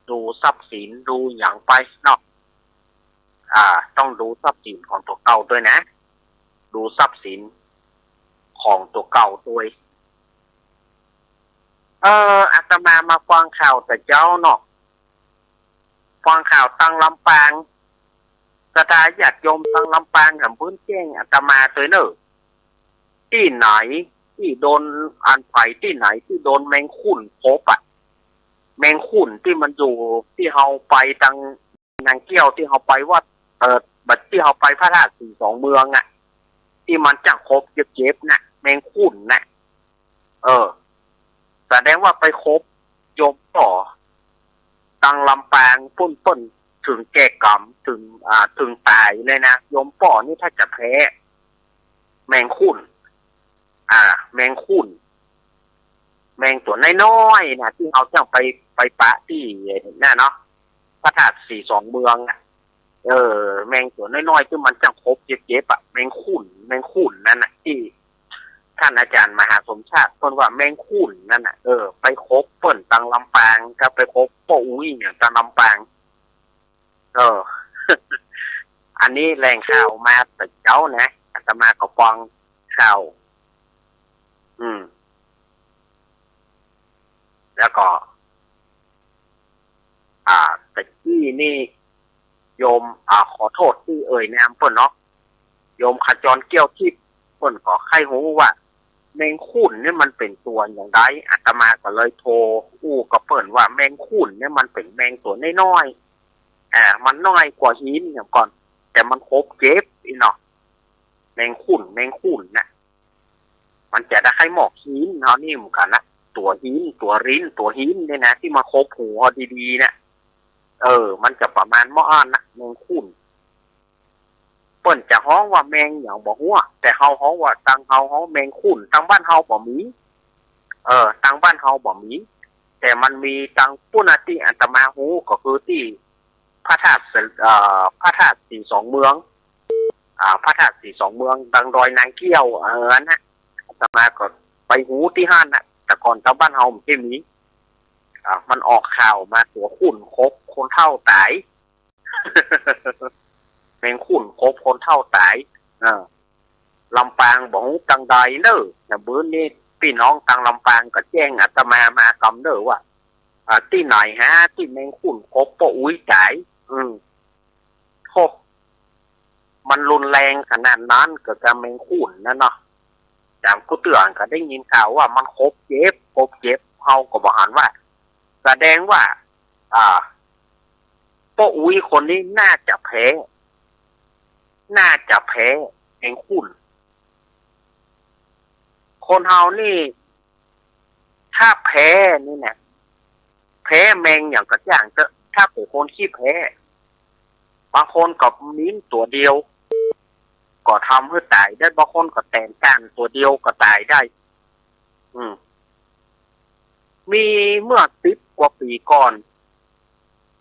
ดูทรัพย์สินดูอย่างไปเนาะต้องดูทรัพย์สินของตัวเก่าด้วยนะดูทรัพย์สินของตัวเก่าด้วยอาตมาฟังข่าวแต่เจ้าเนาะฟังข่าวตั้งลำปางศรัทธาญาติโยมตั้งลำปางกับพื้นแจ้งอาตมาตัวเนอะที่ไหนที่โดนอันไผ่ที่ไหนที่โดนแมงขุ่นพบแมงขุ่นที่มันอยู่ที่เฮาไปทางนางเกี้ยวที่เฮาไปว่าบัดที่เฮาไปพระราช42 เมือง ที่มันจังคบเจ็บๆนะแมงขุ่นนะแสดงว่าไปคบโยมต่อตังลำปางปุ้นถึงแก่กรรมถึงตายเลยนะโยมป่อนี่ถ้าจะแพ้แมงขุ่นแมงขุ่นแมงตัวน้อยๆนะที่เอาเจ้าไปปะที่นั่นเนาะพระธาตุสีสองเมืองแมงตัวน้อยๆที่มันจังคบเจ็บๆแมงขุ่นนั่นนะที่ท่านอาจารย์มหาสมชาติเพิ่นว่าแมงขุ่นนั่นน่ะไปคบเปิ้นตังลำปางก็ไปคบป้าอุ้ยเนี่ยตังลำปางอันนี้แรงข่าวมาแต่เจ้านะอาตมาก็ฟังข่าวแล้วก็แต่ที่นี่โยมขอโทษที่นามเปิ้นเนาะโยมขจรเกี้ยวทิพย์เปิ้นก็ใครรู้ว่าแมงขุ่นเนี่ยมันเป็นตัวอย่างไรอาตมาก็เลยโทรกับเปิ้นว่าแมงขุ่นเนี่ยมันเป็นแมงตัวน้อยๆมันน้อยกว่าหินอย่างก่อนแต่มันคบเจ็บอีเนาะแมงขุ่นนะมันจะได้ให้หมอกหินเนาะนี่เหมือนกันนะตัวหินตัวริ้นตัวหินเนี่ยนะที่มาคบหัวดีๆเนี่ยมันจะประมาณหม้ออ่ะแมงขุ่นเปิ้นจะฮ้องว่าแมงอย่างบ่ฮู้แต่เฮาฮ้องว่าตังเฮาฮ้องแมงขุ่นตังบ้านเฮาบ่มีตังบ้านเฮาบ่มีแต่มันมีตังปุณติอาตมาฮู้ก็คือที่พระธาตุสีสองเมืองพระธาตุสีสองเมืองดังดอยนางเกี้ยวนะอาตมาก็ไปฮู้ที่ห้านน่ะแต่ก่อนตังบ้านเฮาไม่มีมันออกข่าวมาตัวขุ่นคบคนเฒ่าตาย แมงขุ่นคบคนเท่าตายลำปางบอกตังใดเนอะแต่เบื้อนี้พี่น้องตังลำปางก็แจ้งอาตมากำเนอะว่าที่ไหนฮะที่แมงขุ่นคบปะอุ้ยตายโทษมันรุนแรงขนาดนั้นกับการแมงขุ่นนั่นเนาะจำกูเตือนก็ได้ยินข่าวว่ามันคบเจ็บเขาก็บอกหันว่าแสดงว่าปะอุ้ยคนนี้น่าจะแพ้แมงขุ่นคนเฮานี่ถ้าแพ้นี่นะแพ้แมงอย่างกระจ่างจะถ้าเป็นคนขี้แพ้บางคนกับมิ้นตัวเดียวก็ทำให้ตายได้บางคนก็แต่งการตัวเดียวก็ตายได้มีเมื่อ10 กว่าปีก่อน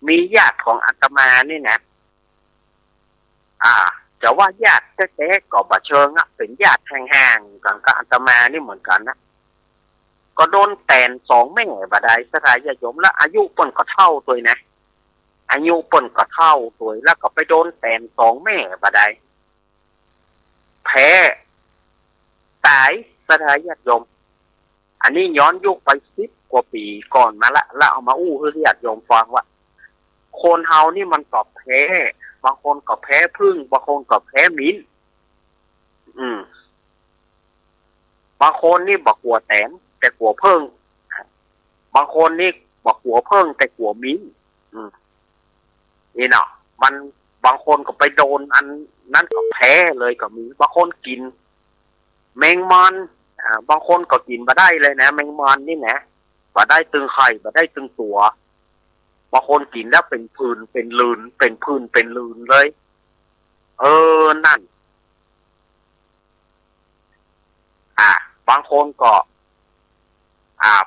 มีญาติของอาตมานี่นะจะว่าญาติแท้ๆก็บ่เชิงเป็นญาติห่างๆกันกับอาตมานี่เหมือนกันนะก็โดนแต่น2 แม่บ่ได้สถานญาติโยมและอายุเปิ้นก็เท่าตัวนะอายุเปิ้นก็เท่าตัวแล้วก็ไปโดนแต่น2 แม่บ่ได้แพ้ตายสถานญาติโยมอันนี้ย้อนยุคไป10 กว่าปีก่อนมาละแล้วเอามาให้ญาติโยมฟังว่าคนเฮานี่มันก็แพ้บางคนก็แพ้พึ่งบางคนก็แพ้มิ้นบางคนนี่บักหัวแตนแต่หัวเพิ่งบางคนนี่บักหัวเพิ่งแต่หัวมิ้นนี่เนาะมันบางคนก็ไปโดนอันนั้นก็แพ้เลยก็มีบางคนกินแมงมันบางคนก็กินมาได้เลยนะแมงมันนี่นะมาได้ตึงไข่มาได้ตึงตัวบางคนกินแล้วเป็นผื่นเป็นลืนเป็นผื่นเป็นลืนเลยนั่นบางคนก็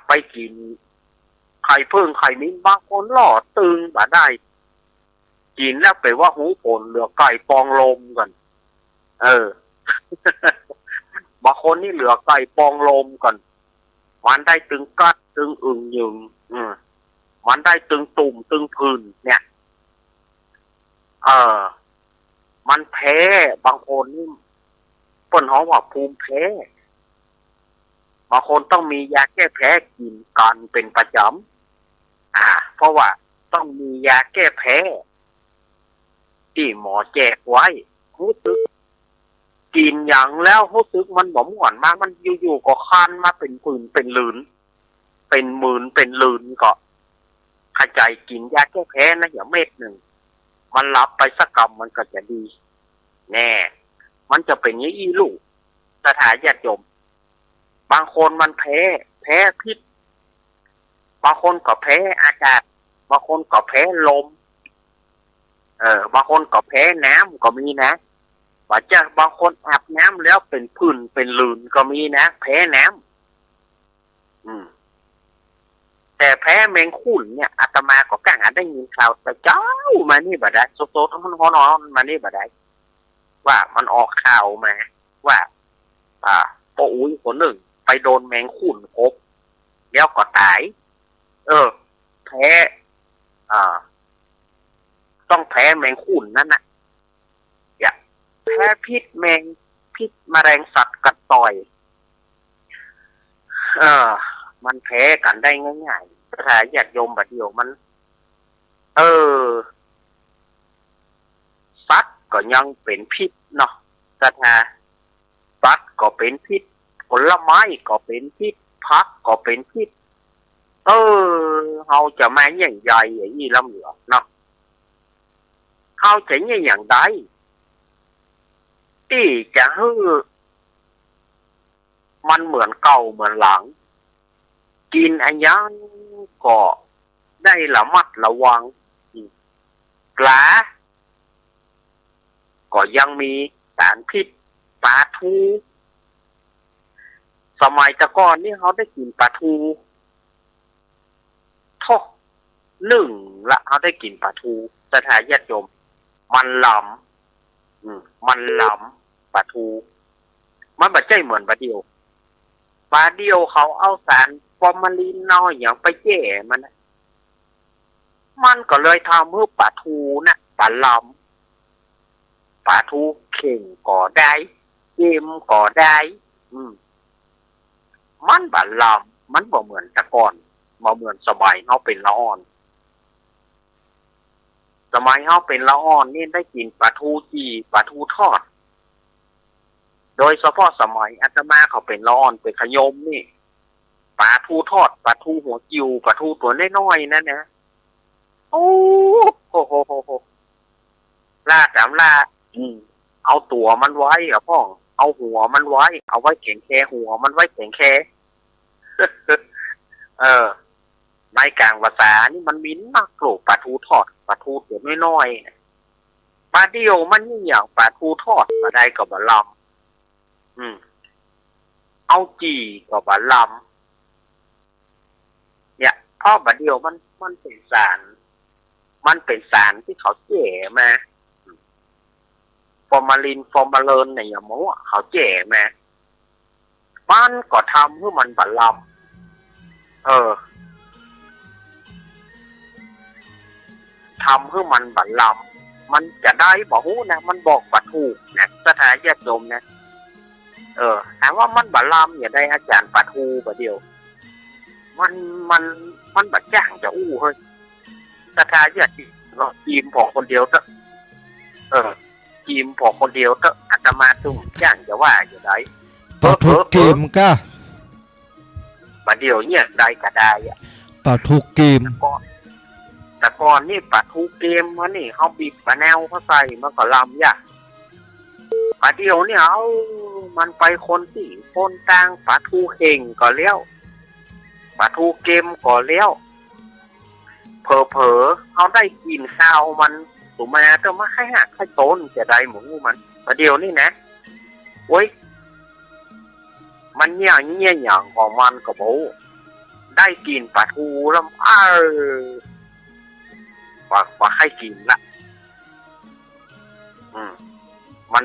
ไปกินไข่พึ่งไข่มิ้นบางคนหล่อตึงมาได้กินแล้วไปว่าหูผลเหลือไก่ปองลมกันบางคนนี่เหลือไก่ปองลมกันมันได้ตึงกัดตึงอึ่งยึงมันได้ตึงตุ่มตึงผื่นเนี่ยมันแพ้บางคนนี่เปิ้นฮ้องว่าภูมิแพ้บางคนต้องมียาแก้แพ้กินกันเป็นประจำเพราะว่าต้องมียาแก้แพ้ที่หมอแจกไว้รู้สึกกินอย่างแล้วรู้สึกมันบ่ม่วนมากมันอยู่ๆก็คันมาเป็นผื่นเป็นลืนเป็นหมื่นเป็นลืนก็หายใจกินยาแก้แพ้นะอย่างเม็ดหนึ่งมันรับไปสักกำมันก็จะดีแน่มันจะเป็นอย่างนี้ลูก สถาญาติโยมบางคนมันแพ้พิษบางคนก็แพ้อากาศบางคนก็แพ้ลมบางคนก็แพ้น้ำก็มีนะว่าจะบางคนอาบน้ำแล้วเป็นผื่นเป็นลื่นก็มีนะแพ้น้ำแต่แพ้แมงคุ่นเนี่ยอาตมาก็กล้าได้ยินข่าวแต่เจ้ามานี่บ่ได้โซทั้งมันฮ้อนมานี่บ่ได้ว่ามันออกข่าวมาว่าป้าอุ้ยคนหนึ่งไปโดนแมงคุ่นกบแล้วก็ตายแพ้ต้องแพ้แมงคุ่นนั่นน่ะอย่าแพ้พิษแมลงสัตว์กัดต่อยมันแพ้กันได้ง่ายๆถ้าญาติโยมบัดเดียวมันสัตว์ก็ยังเป็นพิษเนาะถ้าสัตว์ก็เป็นพิษผลไม้ก็เป็นพิษผักก็เป็นพิษเขาจะมาอย่างใหญ่อย่างนี้ลำเหลือเนาะเขาจะอย่างใดที่จะให้มันเหมือนเก่าเหมือนหลังกินอันยังก็ได้ระมัดระวังปลาก็ยังมีสารพิษปลาทูสมัยตะก่อนนี่เขาได้กินปลาทูหนึ่งละเขาได้กินปลาทูสถาญาติโยมมันล้ำปลาทูมันไม่ใช่เหมือนปลาเดียวเขาเอาสารฟอร์มาลินน้อยอย่างไปแย่มันก็เลยทำให้ปลาทูนะปลาล้ำปลาทูเข่งก็ได้เกมก็ได้มันปลาล้ำมันบ่เหมือนตะก่อนบ่เหมือนสมัยเขาเป็นละอ่อนสมัยเขาเป็นละอ่อนนี่ได้กินปลาทูจีปลาทูทอดโดยเฉพาะสมัยอาตมาเขาเป็นละอ่อนเป็นขยมนี่ปลาทูทอดปลาทูหัวจิ๋วปลาทูตัวน้อยๆนั่นนะโอ้โหล่าเอาตัวมันไว้อะพ่อเอาหัวมันไว้เอาไว้แข็งแค่หัวมันไว้แข็งแค่ในกลางภาษานี่มันมิ้นมากโกรธปลาทูทอดปลาทูตัวน้อยๆปลาเดียวมันนี่อย่างปลาทูทอดมาได้กับบะลำเอาจีกับบะลำเนี่ยพ่อบะเดียวมันเป็นสารที่เขาแจ่มาฟอร์มาเลินเนี่ยอย่างมั้งเขาแจ่มามันก็ทำให้มันบะลำทำให้มันบั่นลำมันจะได้บอกหูนะมันบอกบัดถูกนะสถาญาติโยมนะถามว่ามันบั่นลำอย่าได้อาจารย์ปะทูบะเดียวมันบัดจ้างจะอู้เฮ้ยสถาญาติเราทีมพอคนเดียวก็ทีมพอคนเดียวก็อาตมาตุ้มจ้างจะว่าอย่าได้ปะทูเกมก็บะเดียวเนี่ยได้ก็ได้อะปะทูเกมแต่ก่อนนี่ปลาทูเกมมันนี่เขาบีบปลาแนวเขาใส่มันก็ลำยะปลาเดียวเนี่ยเอามันไปคนที่คนต่างปลาทูเข่งก็เลี้ยวปลาทูเกมก็เลี้ยวเผลอเขาได้กินข้าวมันถูกไหมแต่มาให้หักให้โตนจะได้หมูมันปลาเดียวนี่นะโอ้ยมันเนี่ยอย่างของมันก็บูได้กินปลาทูแล้วว่าให้กินละมัน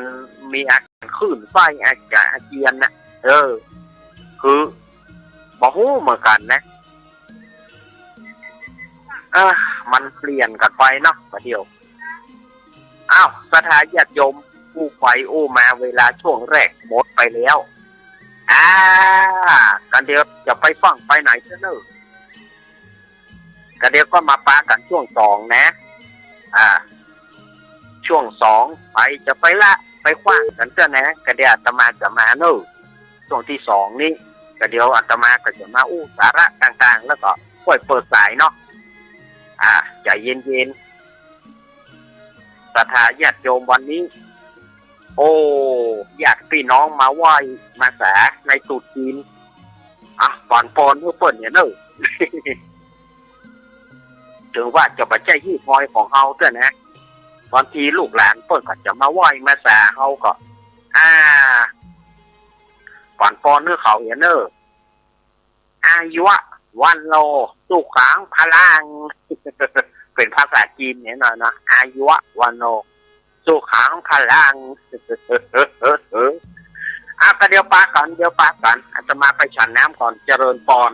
มีอาการคลื่นไส้อาการอาเจียนนะคือบอกหูเหมือนกันนะมันเปลี่ยนกันไปเนาะประเดี๋ยวสถาญาติโยมผู้ไฟมาเวลาช่วงแรกหมดไปแล้วกันเดียวจะไปฟังไปไหนเถอะเนอะก็เดี๋ยวก็มาปากันช่วงสองนะช่วงสองไปจะไปละไปคว้างกันเถอะนะก็เดี๋ยวอาตมาจะมาเนอะช่วงที่สองนี่ก็เดี๋ยวอาตมาก็จะมาสาระต่างๆแล้วก็ค่อยเปิดสายเนาะใจเย็นๆศรัทธาญาติโยมวันนี้ โอ้อยากพี่น้องมาไหว้มาแสในตรุษจีนก่อนปอนเพื่อเปิดเนี่ยเนอะ ถือว่าจะมาใจยี่พอยของเฮาเถอะนะบางทีลูกหลานเปิดก็จะมาไหว้มาแสเฮาก็ก่อนปอนเนื้อเขาเนี่ยเนอะอายุวันโลสุขังพลัง เป็นภาษาจีนเนี่ยนะอายุวันโลสุขังพลัง ก็เดี๋ยวปาก่อนอาจจะมาไปฉันน้ำก่อนเจริญปอน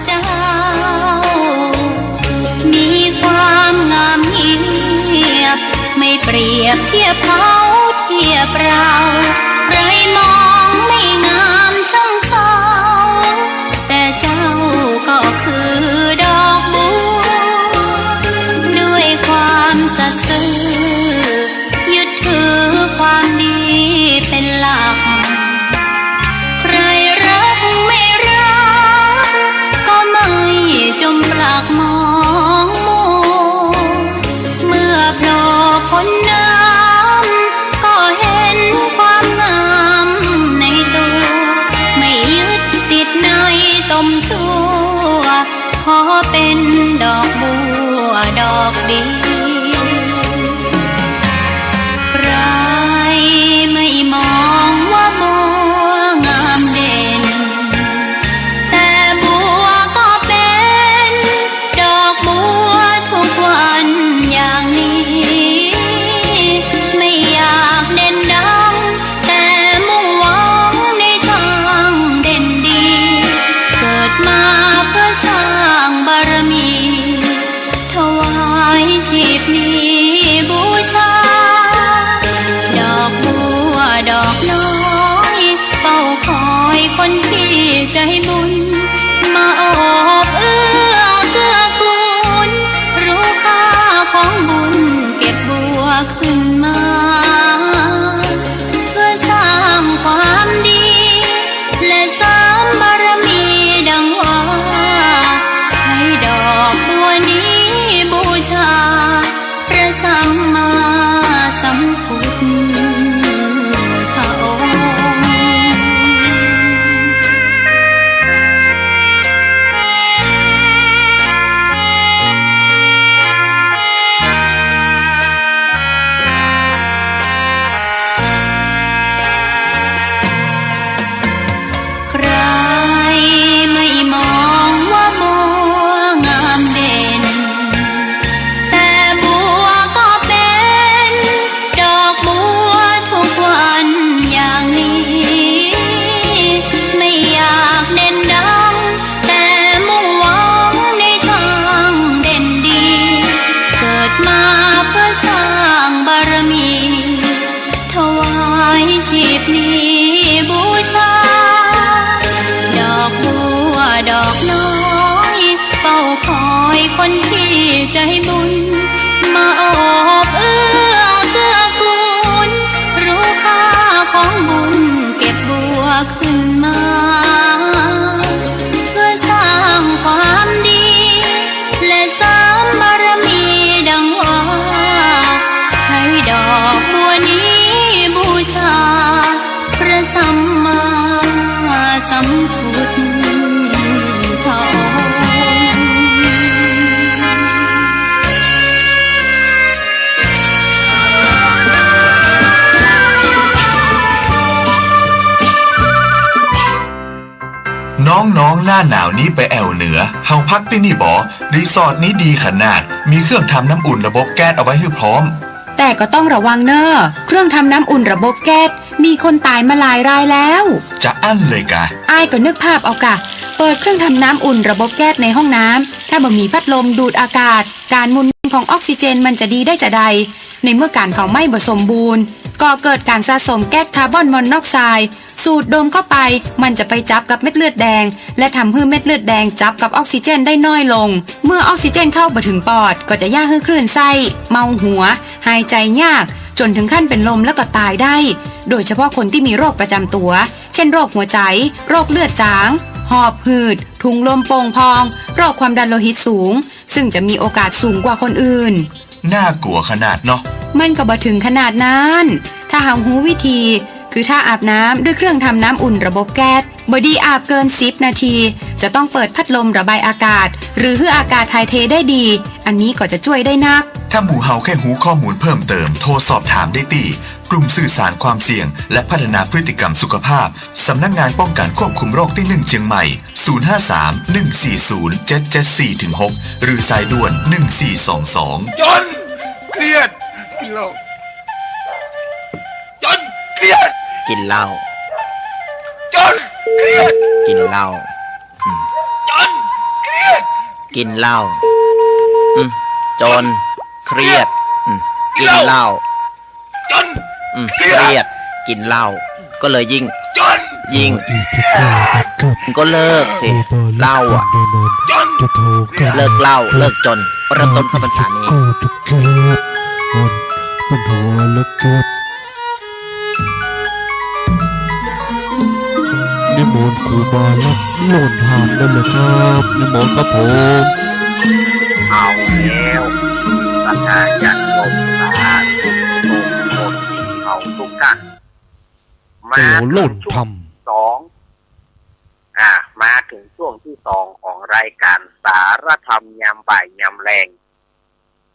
เจ้ามีความงามเงียบไม่เปรียบเทียบเขาเทียบเราใครมองไม่งามช่างเขาแต่เจ้าก็คือดอกบัวด้วยความสัตย์ซื่อยึดถือความดีเป็นหลักใครรักไม่รักก็ไม่จมปลักมองมัวเมื่อโผล่พ้นน้ำก็เห็นความงามในตัวไม่ยึดติดในตมชั่วขอเป็นดอกบัวดอกดีใครไม่มองว่าบัวงามเด่นแต่บัวก็เป็นดอกบัวทุกวันอย่างนี้ไม่อยากเด่นดังแต่มุ่งหวังในทางเด่นดีเกิดมาเพื่อสร้างบารมีถวายชีพนี้บูชาดอกบัวดอกน้อยเฝ้าคอยคนที่ใจบุญมาโอบเอื้อเกื้อกูลรู้ค่าของบุญเก็บบัวขึ้นมาเพื่อสร้างความดีและสร้างบารมีดังว่าใช้ดอกบัวนี้บูชาพระสัมมาสัมพุทธองค์ใครไม่มองว่าบัวงามเด่นแต่บัวก็เป็นดอกบัวทุกวันอย่างนี้ไม่อยากเด่นดังแต่มุ่งหวังในทางเด่นดีเกิดมาเพื่อสร้างบารมีถวายชีพนี้บูชาดอกบัวดอกน้อยเฝ้าคอยคนที่ใจบุญมาโอบเอื้อเกื้อกูลรู้ค่าของบุญเก็บบัวขึ้นมาเพื่อสร้างความดีและสร้างบารมีดังว่าใช้ดอกบัวนี้บูชาพระสัมมาสัมพุทธองค์ หนาวนี้ไปแอวเหนือเฮาพักที่นี่บ่รีสอร์ทนี้ดีขนาดมีเครื่องทำน้ำอุ่นระบบแก๊สเอาไว้ให้พร้อมแต่ก็ต้องระวังเนอะเครื่องทำน้ำอุ่นระบบแก๊สมีคนตายมาหลายรายแล้วจะอั้นเลยกะอ้ายก็นึกภาพเอากะเปิดเครื่องทำน้ำอุ่นระบบแก๊สในห้องน้ำถ้าบ่มีพัดลมดูดอากาศการหมุนของออกซิเจนมันจะดีได้จะใดในเมื่อการเผาไหม้บ่สมบูรณ์ก็เกิดการสะสมแก๊สคาร์บอนมอนอกไซด์สูดดมเข้าไปมันจะไปจับกับเม็ดเลือดแดงและทำให้เม็ดเลือดแดงจับกับออกซิเจนได้น้อยลงเมื่อออกซิเจนเข้าไปถึงปอดก็จะยากให้คลื่นไส้เมาหัวหายใจยากจนถึงขั้นเป็นลมแล้วก็ตายได้โดยเฉพาะคนที่มีโรคประจำตัวเช่นโรคหัวใจโรคเลือดจางหอบหืดถุงลมโป่งพองโรคความดันโลหิตสูงซึ่งจะมีโอกาสสูงกว่าคนอื่นน่ากลัวขนาดเนาะมันก็บ่ถึงขนาดนั้นถ้าหาหูวิธีคือถ้าอาบน้ำด้วยเครื่องทำน้ำอุ่นระบบแก๊สบอดี้อาบเกิน10นาทีจะต้องเปิดพัดลมระบายอากาศหรือให้อากาศถ่ายเทได้ดีอันนี้ก็จะช่วยได้นักถ้าหมู่เฮาแค่หูข้อมูลเพิ่มเติมโทรสอบถามได้ที่กลุ่มสื่อสารความเสี่ยงและพัฒนาพฤติกรรมสุขภาพสำนักงานป้องกันควบคุมโรคที่1เชียงใหม่053-140-774-6หรือสายด่วน1422จนเครียดกินเหล้าจนเครียดกินเหล้าจนเครียดกินเหล้าจนเครียดกินเหล้าจนเครียดกินเหล้าจนเครียดกินเหล้าก็เลยยิ่งก็เลิกสิเหล้าอ่ะเลิกเหล้าเลิกจนเริ่มต้นเข้าพรรษานี้เป็นหัวเลิกเก็บนิมนต์ครูบาลักโน่นหามได้เลยครับนิมนต์ครับผมเอาแล้วสัทธาญาติโยมสาธุทุกคนที่เอาทุกท่านมาถึงช่วง2มาถึงช่วงที่2ของรายการสารธรรมยามบ่ายยามแรง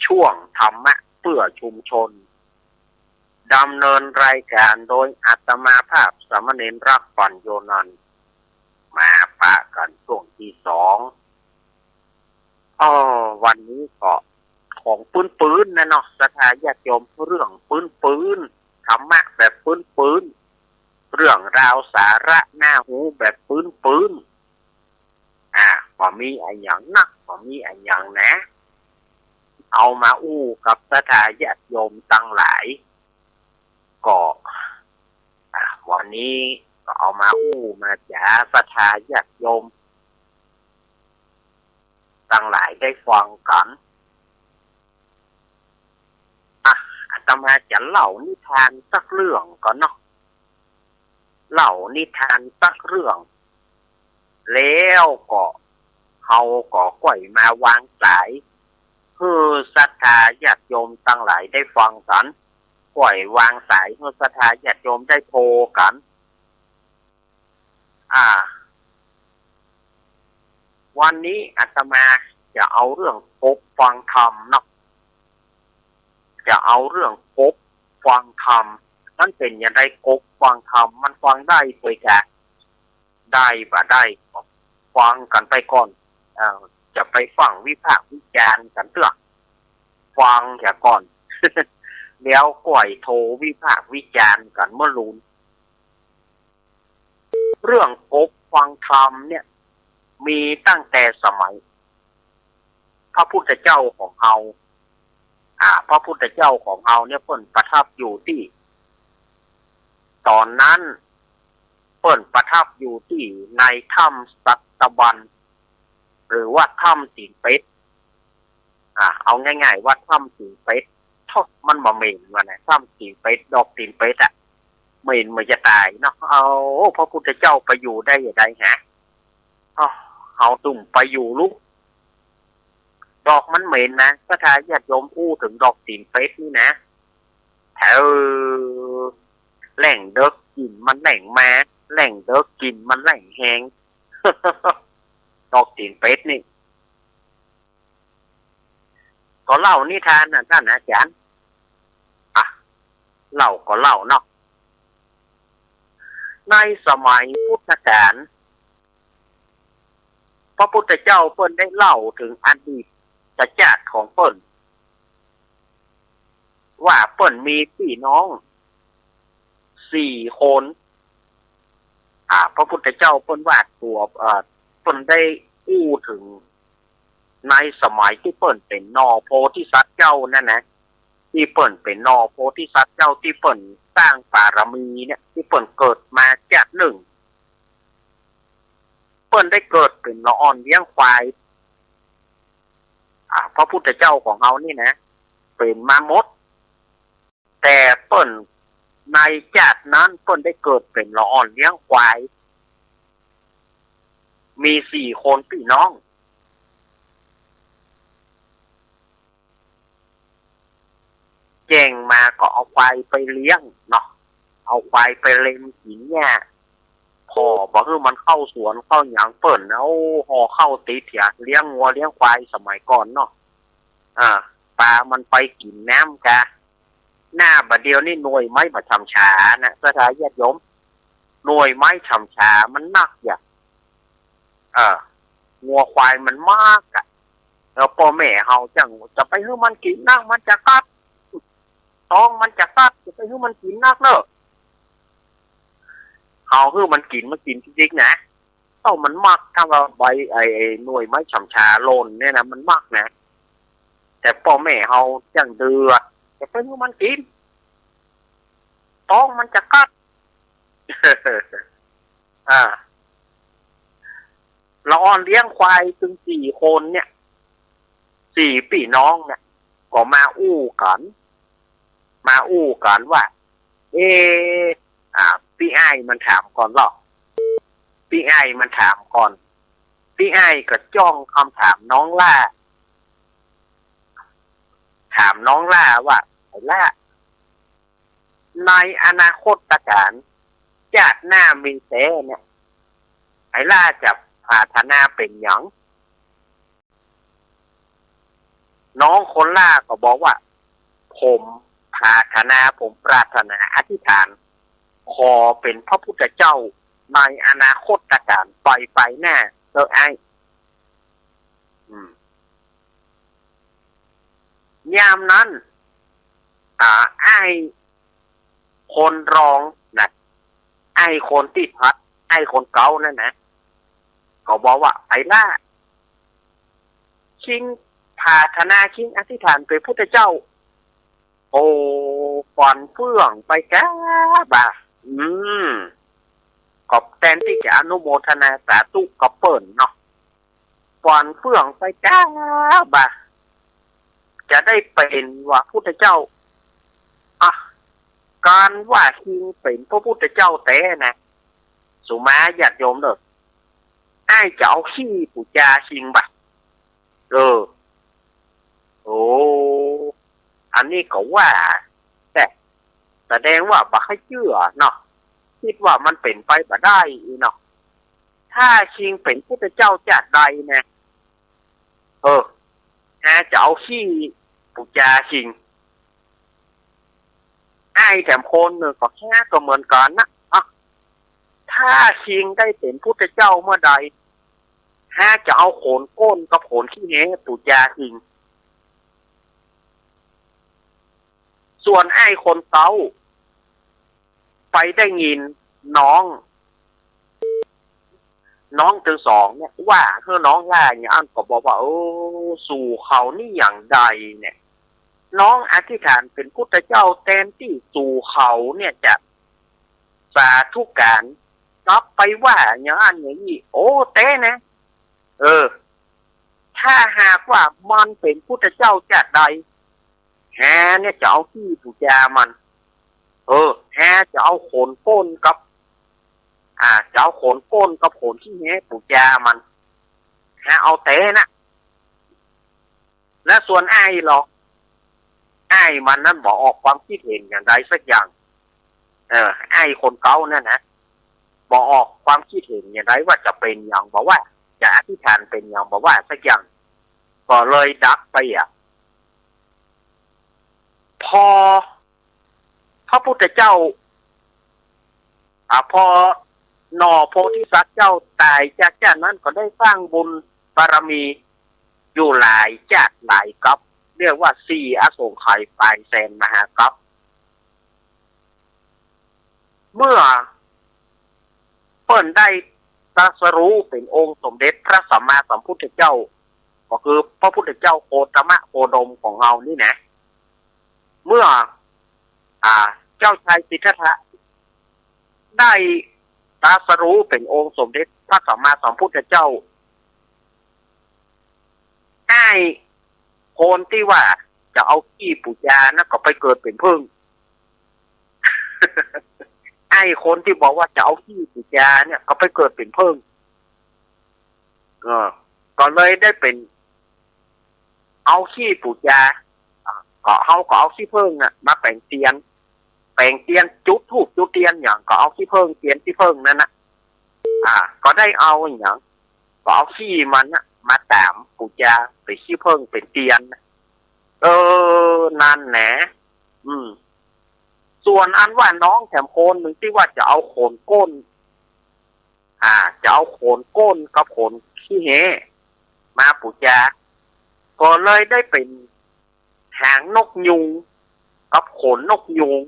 ช่วงธรรมะเพื่อชุมชนดำเนินรายการโดยอาตมาภาพสามเณรรักปัญโยนันท์มาปะกันช่วงที่2วันนี้ก็ของปื้นนะเนาะศรัทธาญาติโยมเรื่องปื้นธรรมะแบบปื้นเรื่องราวสาระน่าหูแบบปื้นก็มีอะไรอย่างนักก็มีอะไรอย่างนะเอามาอู้กับศรัทธาญาติโยมตั้งหลายก็วันนี้ก็เอามาอู้มาจ๋าศรัทธาญาติโยมตั้งหลายได้ฟังกันอาตมาจะเล่านิทานสักเรื่องก่อนเนาะเล่านิทานสักเรื่องแล้วก็เขาก็ก่อยมาวางสายคือศรัทธาญาติโยมตั้งหลายได้ฟังกันก่อยวางสายคือศรัทธาญาติโยมได้โทรกันวันนี้อาตมาจะเอาเรื่องกบฟังธรรมเนาะจะเอาเรื่องกบฟังธรรมมันเป็นอย่างไรกบฟังธรรมมันฟังได้โดยแก่ได้บ่ได้ฟังกันไปก่อนจะไปฟังวิพากษ์วิจารณ์กันเถอะฟังแค่ก่อน แล้วก่อยโทรวิพากษ์วิจารณ์กันเมื่อรุนเรื่องกบฟังธรรมเนี่ยมีตั้งแต่สมัยพระพุทธเจ้าของเราพระพุทธเจ้าของเราเนี่ยเพิ่นประทับอยู่ที่ตอนนั้นเพิ่นประทับอยู่ที่ในถ้ำสัตบันหรือว่าถ้ำตีนเป็ดเอาง่ายๆว่าถ้ำตีนเป็ดมันบ่เหม็นว่านะถ้ำตีนเป็ดดอกตีนเป็ดเหม็นมันจะตายเนาะเอาพระพุทธเจ้าไปอยู่ได้อย่างไรฮะเอาตุ่มไปอยู่ลูกดอกมันเหม็นนะพระทายาทโยมอู้ถึงดอกตีนเป็ดนี่นะแถวแหล่งเด็กกินมันแหล่งมาแหล่งเด็กกินมันแหล่งแหง ดอกตีนเป็ดนี่ก็เล่านิทานนะท่านอาจารย์เล่าก็เล่าเนาะในสมัยพุทธกาล พระพุทธเจ้าเปิ้นได้เล่าถึงอดีตชาติของเปิ้นว่าเปิ้นมีพี่น้อง4 คนพระพุทธเจ้าเปิ้นว่าตัวเปิ้นได้อู้ถึงในสมัยที่เปิ้นเป็นนอโพธิสัตว์เจ้านั่นนะที่เปิ้นเป็นนอโพธิสัตว์เจ้าที่เปิ้นสร้างบารมีเนี่ยที่เปิ้นเกิดมาจากหนึ่งเปิ้นได้เกิดเป็นละอ่อนเลี้ยงควายพระพุทธเจ้าของเรานี่นะเป็นมามดแต่เปิ้นในชาตินั้นเปิ้นได้เกิดเป็นละอ่อนเลี้ยงควายมี4 คนพี่น้องแจ้งมาก็เอาควายไปเลี้ยงเนาะเอาควายไปเล็มกินเนี่ยพอบอกคือมันเข้าสวนเข้าหยังเปิ้นเอาห่อเข้าตีเถียเลี้ยงงัวเลี้ยงควายสมัยก่อนเนาะปลามันไปกินน้ำกะหน้าบัดเดียวนี่หน่วยไม้มาชำชานะสถานญาติโยมหน่วยไม้ชำชามันนักอย่างงัวควายมันมากอะแล้วพ่อแม่เฮาจังจะไปให้มันกินนักมันจะกัดท้องมันจะกัดจะไปให้มันกินนักเนอะเฮาให้มันกินจริงๆนะมันมากถ้าว่าใบไอ้หน่วยไม้ชำชาโลนเนี่ยนะมันมากนะแต่พ่อแม่เฮาจังเดือจะไปให้มันกินท้องมันจะกัดละอ่อนเลี้ยงควายถึง4 คนเนี่ย4 พี่น้องเนี่ยก็มาอู้กันว่าพี่ไอ้มันถามก่อนหรอกพี่ไอ้มันถามก่อนพี่ไอ้ก็จ้องคำถามน้องล่าถามน้องล่าว่าไอ้ล่าในอนาคตการชาติหน้ามีเสเนี่ยไอ้ล่าจะปรารถนาเป็นหยังน้องคนล่าก็บอกว่าผมปรารถนาอธิษฐานขอเป็นพระพุทธเจ้าในอนาคตการไปหน้าไอ้ยามนั้นไอ้คนรองนะไอ้คนที่พัดไอ้คนเก่านั่นนะเขาบอกว่าไอ้ล่าชิงปรารถนาชิงอธิษฐานเป็นพุทธเจ้าโอ้ก่อนเฟื่องไปแก่บ่าก็แทนที่จะอนุโมทนาสาธุกับเปิ้นเนาะก่อนเฟื่องไปแก่บ่าจะได้เป็นว่าพุทธเจ้าการว่าชิงเป็นพระพุทธเจ้าแต่นะสุมาญาติโยมเด้อไอ้เจ้าขี้ปุจาชิงบ่โอ้อันนี้ก็ว่าแต่แสดงว่าบ่ให้เชื่อเนาะคิดว่ามันเป็นไปบ่ได้เนาะถ้าชิงเป็นพุทธเจ้าจากใดนะจะเอาขี้ปุจาชิงไอ้แถมคนหนึ่งก็แค่ก็เหมือนกันนะถ้าชิงได้เป็นพุทธเจ้าเมื่อใดจะเอาโขนก้นกับโขนขี้เหี้ยปุจาชิงส่วนไอ้คนเต้าไปได้ยินน้องถึง2เนี่ยว่าน้องล่าเนี่ยอันก็บอกว่าสู่เขานี่อย่างใดเนี่ยน้องอธิษฐานเป็นพุทธเจ้าแทนที่สู่เขาเนี่ยจะสาธุการรับไปว่าอย่างนั้นอย่างนี้โอ้เต้นะถ้าหากว่ามันเป็นพุทธเจ้าจากใดเนี่ยจะเอาที่ปูจามันจะเอาโขนก้นกับจะเอาโขนก้นกับโขนที่ปูจามันเอาเต้นะและส่วนไอ้หรอกไอ้มันนั้นบอกออกความคิดเห็นอย่างใดสักอย่างไอ้คนเก่านั่นนะบอกออกความคิดเห็นอย่างไรว่าจะเป็นอย่างบอกว่าจะอธิษฐานเป็นอย่างบอกว่าสักอย่างก็เลยดักไปพอพระพุทธเจ้าพอ หน่อโพธิสัตว์เจ้าตายจากนั้นก็ได้สร้างบุญบารมีอยู่หลายจากหลายกัปเรียกว่าสี่อสงไขยปลายแสนมหากัปเมื่อเปิ้นได้ตรัสรู้เป็นองค์สมเด็จพระสัมมาสัมพุทธเจ้าก็คือพระพุทธเจ้าโคตมะโคดมของเรานี่นะเมื่อเจ้าชายสิทธัตถะได้ตรัสรู้เป็นองค์สมเด็จพระสัมมาสัมพุทธเจ้าไอ้คนที่ว่าจะเอาขี้ปูจานะก็ไปเกิดเป็นพึ่ง ไอ้คนที่บอกว่าจะเอาขี้ปูจาเนี่ยก็ไปเกิดเป็นพึ่งก็เลยได้เป็นเอาขี้ปูจาก็เขาก็เอาขี้เพิ่งน่ะมาแปลงเตียนจุดธูปจุดเทียนอย่างก็เอาขี้เพิ่งเทียนขี้เพิ่งนั่นนะก็ได้เอาอย่างก็เอาขี้มันน่ะมาตามปูจาไปขี้เพิ่งเป็นเทียนนั่นแหละส่วนอันว่าน้องแถมโคนหนึ่งที่ว่าจะเอาโคนก้นจะเอาโคนก้นกับโคนขี้เหมาปูจาก็เลยได้เป็นหางนกยุงกับขนนกยุง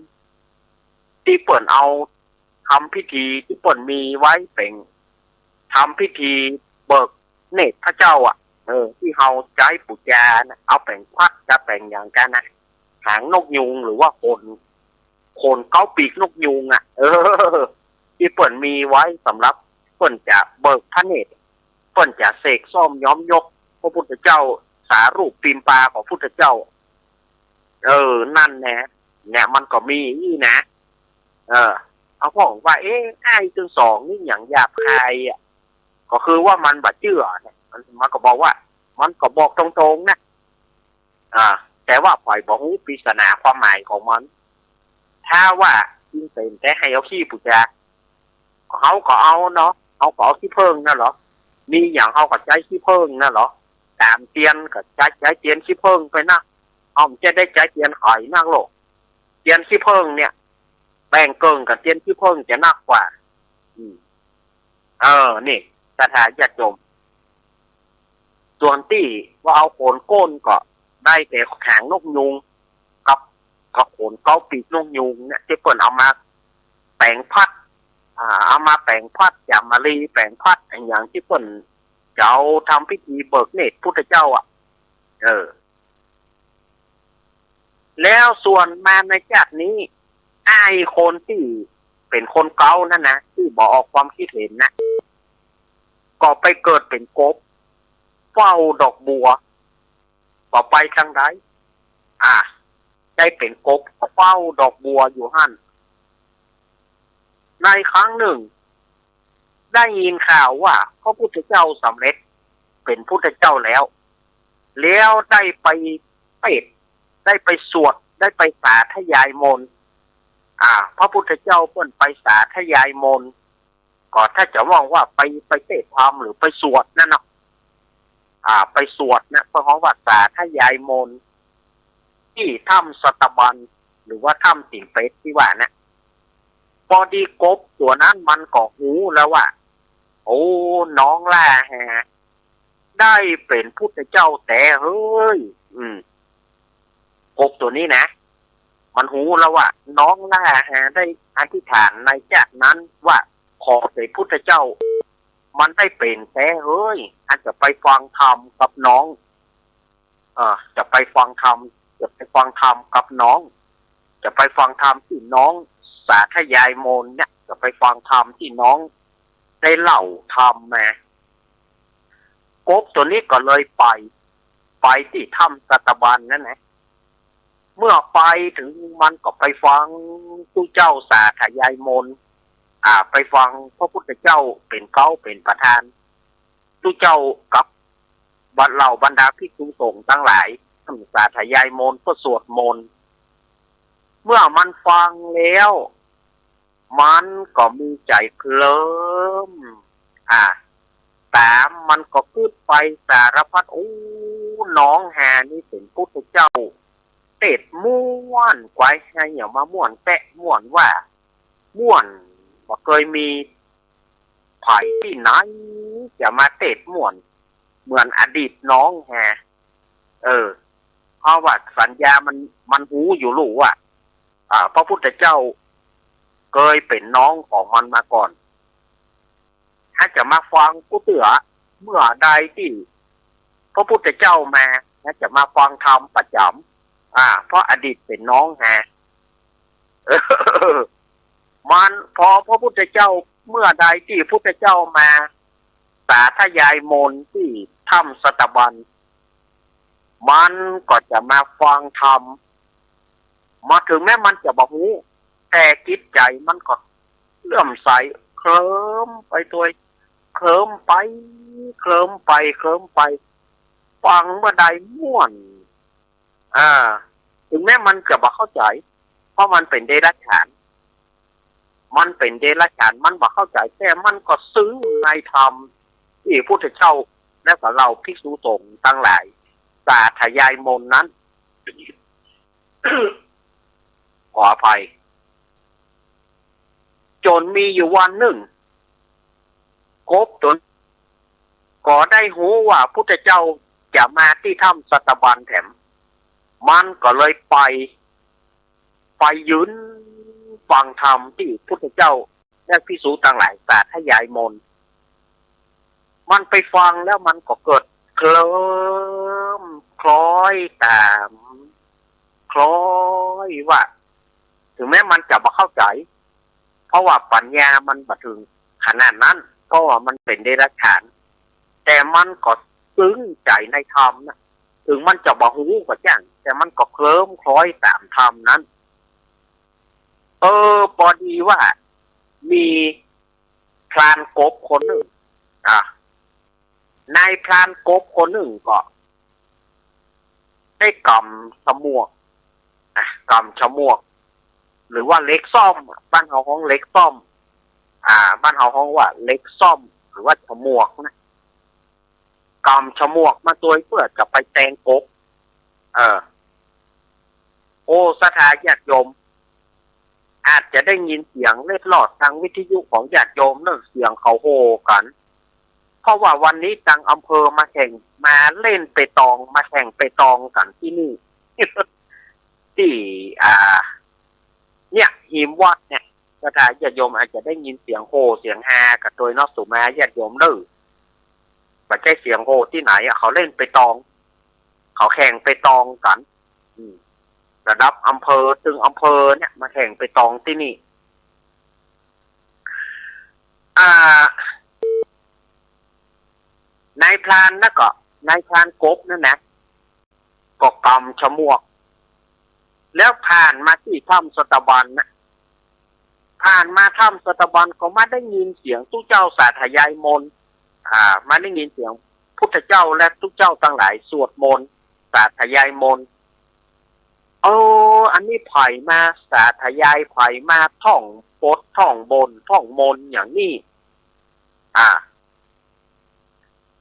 ที่เปิ่นเอาทำพิธีที่เปิ่นมีไว้เป็นทำพิธีเบิกเนตรพระเจ้าที่เขาใช้ปูจานะเอาแป่งพัดจะแป่งอย่างกันนะหางนกยุงหรือว่าขนเก้าปีกนกยุงที่เปิ่นมีไว้สำหรับเปิ่นจะเบิกพระเนตรเปิ่นจะเสกซ่อมย้อมยกพระพุทธเจ้าสารูปปีนปลาของพุทธเจ้านั่นแนะเนี่ยมันก็มีนี่นะเอาบอกว่าไอ้จึงสองนี่อย่างหยาบคายก็คือว่ามันบาดเจือเนี่ยมันก็บอกว่ามันก็บอกตรงๆนะแต่ว่าปล่อยบอกปริศนาความหมายของมันถ้าว่าจริงเป็นแต่ให้เอาขี้ปูจาเขาก็เอาเนาะเขาก็เอาขี้เพิ่งนั่นเหรอมีอย่างเขาก็ใช้ขี้เพิ่งนั่นเหรอตามเตียนก็ใช้เตียนขี้เพิ่งไปนะจะได้ใจเตียนหอยนั่งโลกเตียนขี้เพิ่งเนี่ยแบ่งเกิงกับเตียนขี้เพิ่งจะนักกว่านี่สถานญาติโยมส่วนที่ว่าเอาโขนก้นก็ได้แต่หางนกยุงกับโขนเก้าปีกนกยุงเนี่ยที่เปิ่นเอามาแปลงพัดเอามาแปลงพัดอย่างมาลีแปลงพัดอย่างที่เปิ่นจะเอาทำพิธีเบิกเนตรพุทธเจ้าแล้วส่วนมาในจากนี้ไอ้คนที่เป็นคนเก่านั่นนะที่บอกออกความคิดเห็นนะก็ไปเกิดเป็นกบเฝ้าดอกบัวต่อไปทางใดได้เป็นกบเฝ้าดอกบัวอยู่หั่นในครั้งหนึ่งได้ยินข่าวว่าพระพุทธเจ้าสำเร็จเป็นพุทธเจ้าแล้วได้ไปได้ไปสวดได้ไปสาธยายมนต์พระพุทธเจ้าเพิ่นไปสาธยายมนต์ก็ถ้าจะมองว่าไปเทศธรรมหรือไปสวดนั่นเนาะไปสวดนะเพราะว่าสาธยายมนต์ที่ถ้ำสัตบันหรือว่าถ้ำสิงเป็ดที่ว่านะพอดีกบตัวนั้นมันก็หูแล้วว่าโอ้น้องล่าได้เป็นพุทธเจ้าแต่เฮ้ยกบตัวนี้นะมันหูแล้วว่าน้องล่าได้อธิษฐานในจากนั้นว่าขอเป็นพุทธเจ้ามันได้เป็นแต่เฮ้ยอาจจะไปฟังธรรมกับน้องจะไปฟังธรรมกับน้องจะไปฟังธรรมที่น้องสาธยายมนต์เนี่ยจะไปฟังธรรมที่น้องได้เล่าธรรมมากบตัวนี้ก็เลยไปที่ถ้ำสัตบันนั่นนะเมื่อไปถึงมันก็ไปฟังผู้เจ้าสาธยายมนต์ไปฟังพระพุทธเจ้าเป็นเขาเป็นประธานผู้เจ้ากับเหล่าบรรดาภิกษุสงฆ์ทั้งหลายทำสาธยายมนต์ก็สวดมนต์เมื่อมันฟังแล้วมันก็มีใจเคลิ้มตามมันก็ขึ้นไปสารพัดน้องนี่เป็นพุทธเจ้าเตดม่วนไว้ให้อย่ามาม่วนแตะม่วนว่าม่วนบ่เคยมี ผ่ที่ไหนจะมาเตะม่วนเหมือนอดีตน้องแฮเพราะว่าสัญญามันหูอยู่รู้ว่าพระพุทธเจ้าเคยเป็นน้องของมันมาก่อนถ้าจะมาฟังกูเตือเมื่อใดที่พระพุทธเจ้ามาถ้าจะมาฟังธรรมประจำเพราะอดีตเป็นน้องแฮมันพอพระพุทธเจ้าเมื่อใดที่พระพุทธเจ้ามาสาธยายมนต์ที่ถ้ำสตบันมันก็จะมาฟังธรรมมาถึงแม้มันจะบอกรู้แต่จิตใจมันก็เลื่อมใสเคลิ้มไปตัวเคลิ้มไปเคลิ้มไปเคลิ้มไปฟังเมื่อใดม่วนถึงแม้มันจะบอกเข้าใจเพราะมันเป็นเดรัจฉานมันเป็นเดรัจฉานมันบอกเข้าใจแต่มันก็ซึ้งในธรรมที่พระพุทธเจ้าและกับเราภิกษุสงฆ์ทั้งหลายสาธยายมนต์นั้น ขออภัยจนมีอยู่วันหนึ่งกบตนก็ได้หูว่าพุทธเจ้าจะมาที่ถ้ำสัตบันแถมมันก็เลยไปยืนฟังธรรมที่พุทธเจ้าและภิกษุต่างหลายสาธยายมนต์มันไปฟังแล้วมันก็เกิดเคลิ้มคล้อยตามคล้อยว่าถึงแม้มันจะบ่เข้าใจเพราะว่าปัญญามันบ่ถึงขนาดนั้นเพราะว่ามันเป็นเดรัจฉานแต่มันก็ซึ้งใจในธรรมนะถึงมันจะบ่ฮู้ก็จังแต่มันก็เคลิ้มคล้อยตามธรรมนั้นพอดีว่ามีพรานกบคนหนึ่งนายพรานกบคนหนึ่งก็ได้กำฉมวกหรือว่าเล็กซ่อมบ้านเฮาของเล็กซ่อมบ้านเฮาของว่าเล็กซ่อมหรือว่าฉมวกนะกำฉมวกมาตัวเพื่อจะไปแทงกบสถาญาติโยมอาจจะได้ยินเสียงเล็ดลอดทางวิทยุของญาติโยมเนอะเสียงเขาโห่กันเพราะว่าวันนี้ทางอำเภอมาแข่งมาเล่นเปตองมาแข่งเปตองกันที่นี่ ที่เนี่ยหิมวัดเนี่ยสถานญาติโยมอาจจะได้ยินเสียงโห่เสียงฮากับโดยนอกสุมาญาติโยมเนอะไม่ใช่เสียงโห่ที่ไหนเขาเล่นเปตองเขาแข่งเปตองกันระดับอำเภอถึงอำเภอเนี่ยมาแข่งเปตองที่นี่นายพรานนะก็นายพรานกบนั่นนะก็กำฉมวกแล้วผ่านมาที่ถ้ำสตบันนะผ่านมาถ้ำสตบันก็มาได้ยินเสียงทุกเจ้าสาธยายมนต์มาได้ยินเสียงพุทธเจ้าและทุกเจ้าทั้งหลายสวดมนต์สาธยายมนต์อันนี้ไผ่มาสาธยายไผ่มาท่องปดท่องบนท่องมนต์อย่างนี้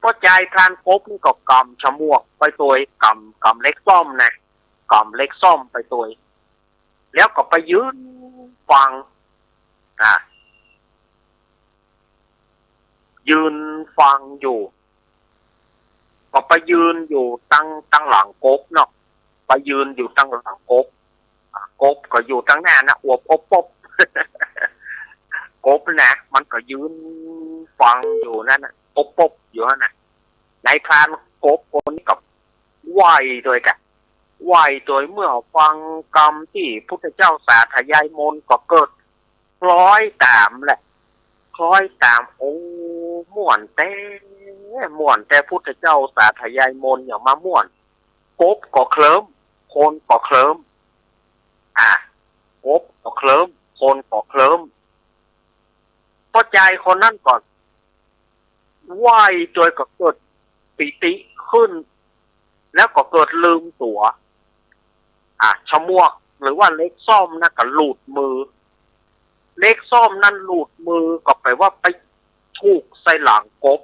พอใจพรานกบนี่ก็กำฉมวกไปตัวกำเล็กซ่อมนะกำเล็กซ่อมไปตัวแล้วก็ไปยืนฟังยืนฟังอยู่ก็ไปยืนอยู่ตั้งหลังกบเนาะไปยืนอยู่ตั้งหลังกบก็อยู่ตั้งหน้านะอวบอบปบ กบนะมันก็ยืนฟังอยู่นั่นนะอบปบอยู่นั่นนะนายพรานกบคนนี้กับไหวโดยกันไหวโดยเมื่อฟังกรรมที่พุทธเจ้าสาธยายมนต์ก็เกิดคล้อยตามแหละคล้อยตามม่วนแต่พุทธเจ้าสาธยายมนต์อย่างมาม่วนกบก็เคลิ้มคนก็เคลิ้มกบก็เคลิ้มคนก็เคลิ้มพอใจคนนั้นก่อนไหวโดยก็เกิดปิติขึ้นแล้วก็เกิดลืมตัวฉมวกหรือว่าเล็กซ่อมนะก็หลุดมือเล็กซ่อมนั่นหลุดมือก็แปลว่าไปถูกใส่หลังกบ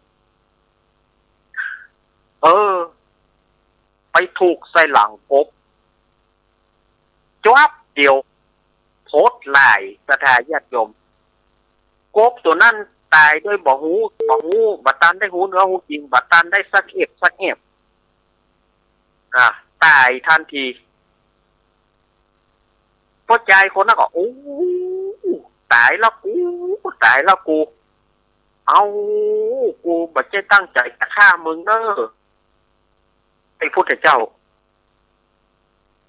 ไปถูกใส่หลังกบจวบเดียวโพดลายสถาญาติโยมกบตัวนั้น ตายด้วยบ่หูบัดตันได้หูเนื้อหูจริงบัดตันได้สักเอ็บตายทันทีพอใจคนนั้นก็โอ้ตายแล้วกูเอากูบัดเจตั้งใจจะฆ่ามึงเด้อไอ้พุทธเจ้า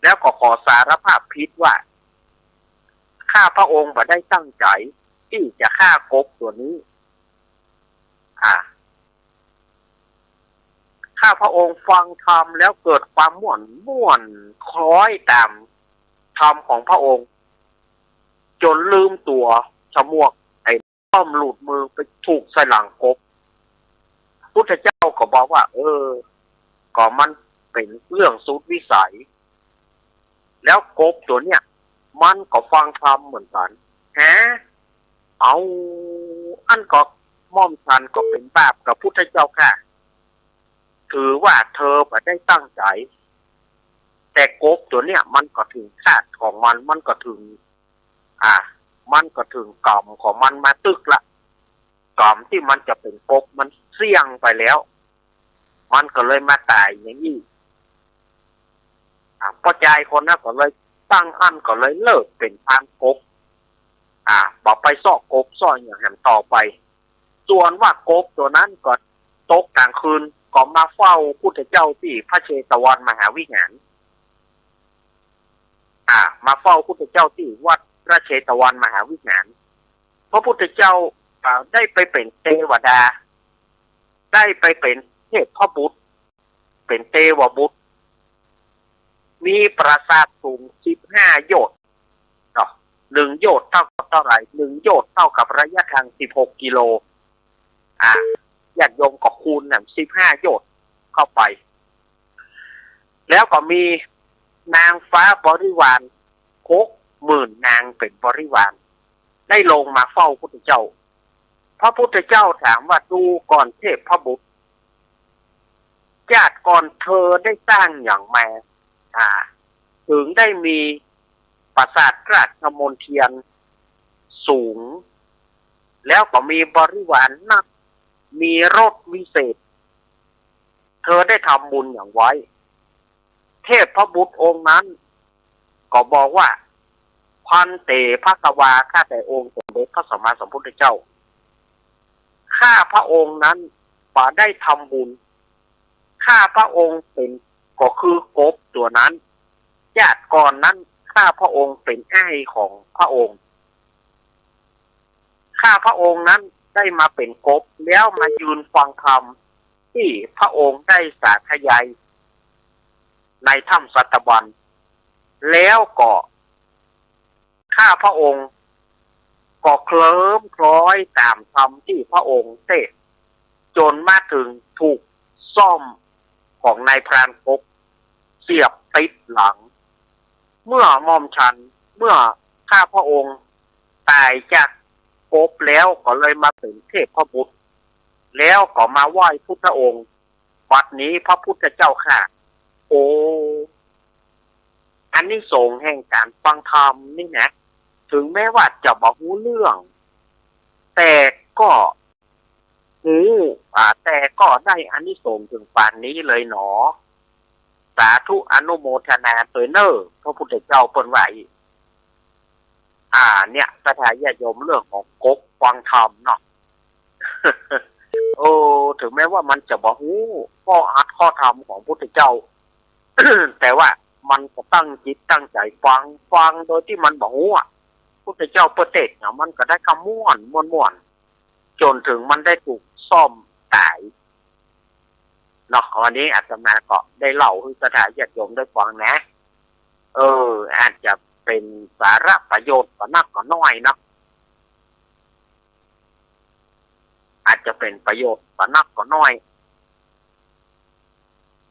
แล้วก็ขอสารภาพผิดว่าข้าพระองค์บัดได้ตั้งใจที่จะฆ่ากบตัวนี้ข้าพระองค์ฟังธรรมแล้วเกิดความม่วนคล้อยตามธรรมของพระองค์จนลืมตัวฉมวกไอ้ต้อมหลุดมือไปถูกใส่หลังกบพุทธเจ้าก็บอกว่าก็มันเป็นเรื่องสุดวิสัยแล้วกบตัวเนี้ยมันก็ฟังธรรมเหมือนกันเอาอันก็ม่อมฉันก็เป็นบาปกับพุทธเจ้าค่ะถือว่าเธอไม่ได้ตั้งใจแต่กบตัวเนี้ยมันก็ถึงคาดของมันก็ถึงมันก็ถึงกล่อมของมันมาตึกละกล่อมที่มันจะเป็นกบมันเสี่ยงไปแล้วมันก็เลยมาตายอย่างนี้พอใจคนนั้นก็เลยตั้งอันก็เลยเลิกเป็นพานกบบอกไปซ่อกบซ่ออย่างแหมต่อไปส่วนว่ากบตัวนั้นก็ตกกลางคืนก็มาเฝ้าพุทธเจ้าที่พระเชตวันมหาวิหารมาเฝ้าพุทธเจ้าที่วัดพระเชตวันมหาวิหารพระพุทธเจ้าได้ไปเป็นเทวดาได้ไปเป็นเทพบุตรเป็นเทวบุตรมีปราสาทสูง15 โยชน์1 โยชน์เท่ากับเท่าไหร่1 โยชน์เท่ากับระยะทาง16 กิโลญาติโยมก็คูณ15 โยชน์เข้าไปแล้วก็มีนางฟ้าบริวาร60,000 นางเป็นบริวารได้ลงมาเฝ้าพุทธเจ้าพระพุทธเจ้าถามว่าดูก่อนเทพพบุตรญาติก่อนเธอได้สร้างอย่างแม่ถึงได้มีปราสาทราชมนเทียนสูงแล้วก็มีบริวารนักมีรถวิเศษเธอได้ทำบุญอย่างไว้เทพพบุตรองค์นั้นก็บอกว่าพันเตภควาข้าแต่องค์สมเด็จพระสัมมาสัมพุทธเจ้าข้าพระองค์นั้นได้ทำบุญข้าพระองค์เป็นก็คือกบตัวนั้นญาติก่อนนั้นข้าพระองค์เป็นอ้ายของพระองค์ข้าพระองค์นั้นได้มาเป็นกบแล้วมายืนฟังธรรมที่พระองค์ได้สาธยายในถ้ำสัตบัญแล้วก็ข้าพระองค์ก็เคลิ้มคล้อยตามธรรมที่พระองค์เทศจนมาถึงถูกซ่อมของนายพรานกบเสียบติดหลังเมื่อข้าพระองค์ตายจากกบแล้วก็เลยมาเป็นเทพบุตรแล้วก็มาไหว้พุทธองค์บัดนี้พระพุทธเจ้าค่ะอันนี้สงส์แห่งการฟังธรรมนี่นะถึงแม้ว่าจะบอกรู้เรื่องแต่ก็แต่ก็ได้อานิสงส์ถึงป่านนี้เลยหนอสาธุอนุโมทนาเตยเนอร์พระพุทธเจ้าเปิ้นไหวเนี่ยสถาญาติโยมเรื่องของกบฟังธรรมเนาะ ถึงแม้ว่ามันจะบอกรู้ข้ออัดข้อธรรมของพุทธเจ้า แต่ว่ามันก็ตั้งจิตตั้งใจฟังโดยที่มันบอกว่าพุทธเจ้าเปิดเทศน์มันก็ได้คำม่วนจนถึงมันได้ถูกซ่อมตายเนาะวันนี้อาตมาก็ได้เล่าให้สถาญาติโยมได้ฟังนะอาจจะเป็นสาระประโยชน์ก็นักก็น้อยนะอาจจะเป็นประโยชน์ก็นักก็น้อย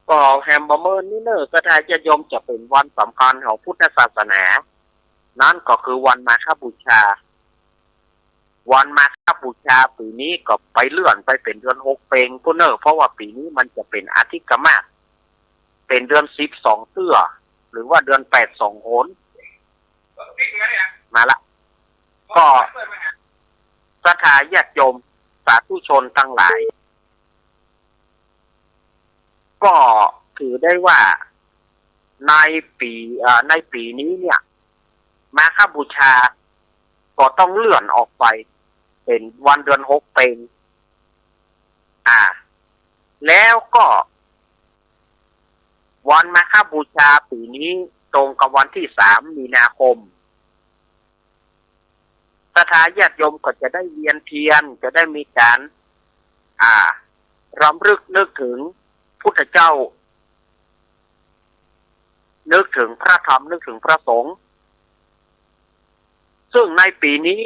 ก็แฮมเบอร์เมอร์นี่เนอะสถาญาติโยมจะเป็นวันสำคัญของพุทธศาสนานั่นก็คือวันมาฆบูชาวันมาฆบูชาปีนี้ก็ไปเลื่อนไปเป็นเดือน6เพลงพุนเนอร์เพราะว่าปีนี้มันจะเป็นอาทิตย์กมาศเป็นเดือน12เตื้อหรือว่าเดือน8 2 โหนมาละก็สถาญาติโยม สาธุชนทั้งหลาย ก็ถือได้ว่าในปีนี้เนี่ยมาฆบูชาก็ต้องเลื่อนออกไปเป็นวันเดือน6เป็นแล้วก็วันมาฆบูชาปีนี้ตรงกับวันที่3 มีนาคมศรัทธาญาติโยมก็จะได้เวียนเทียนจะได้มีการรำลึกนึกถึงพุทธเจ้านึกถึงพระธรรมนึกถึงพระสงฆ์ซึ่งในปีนี้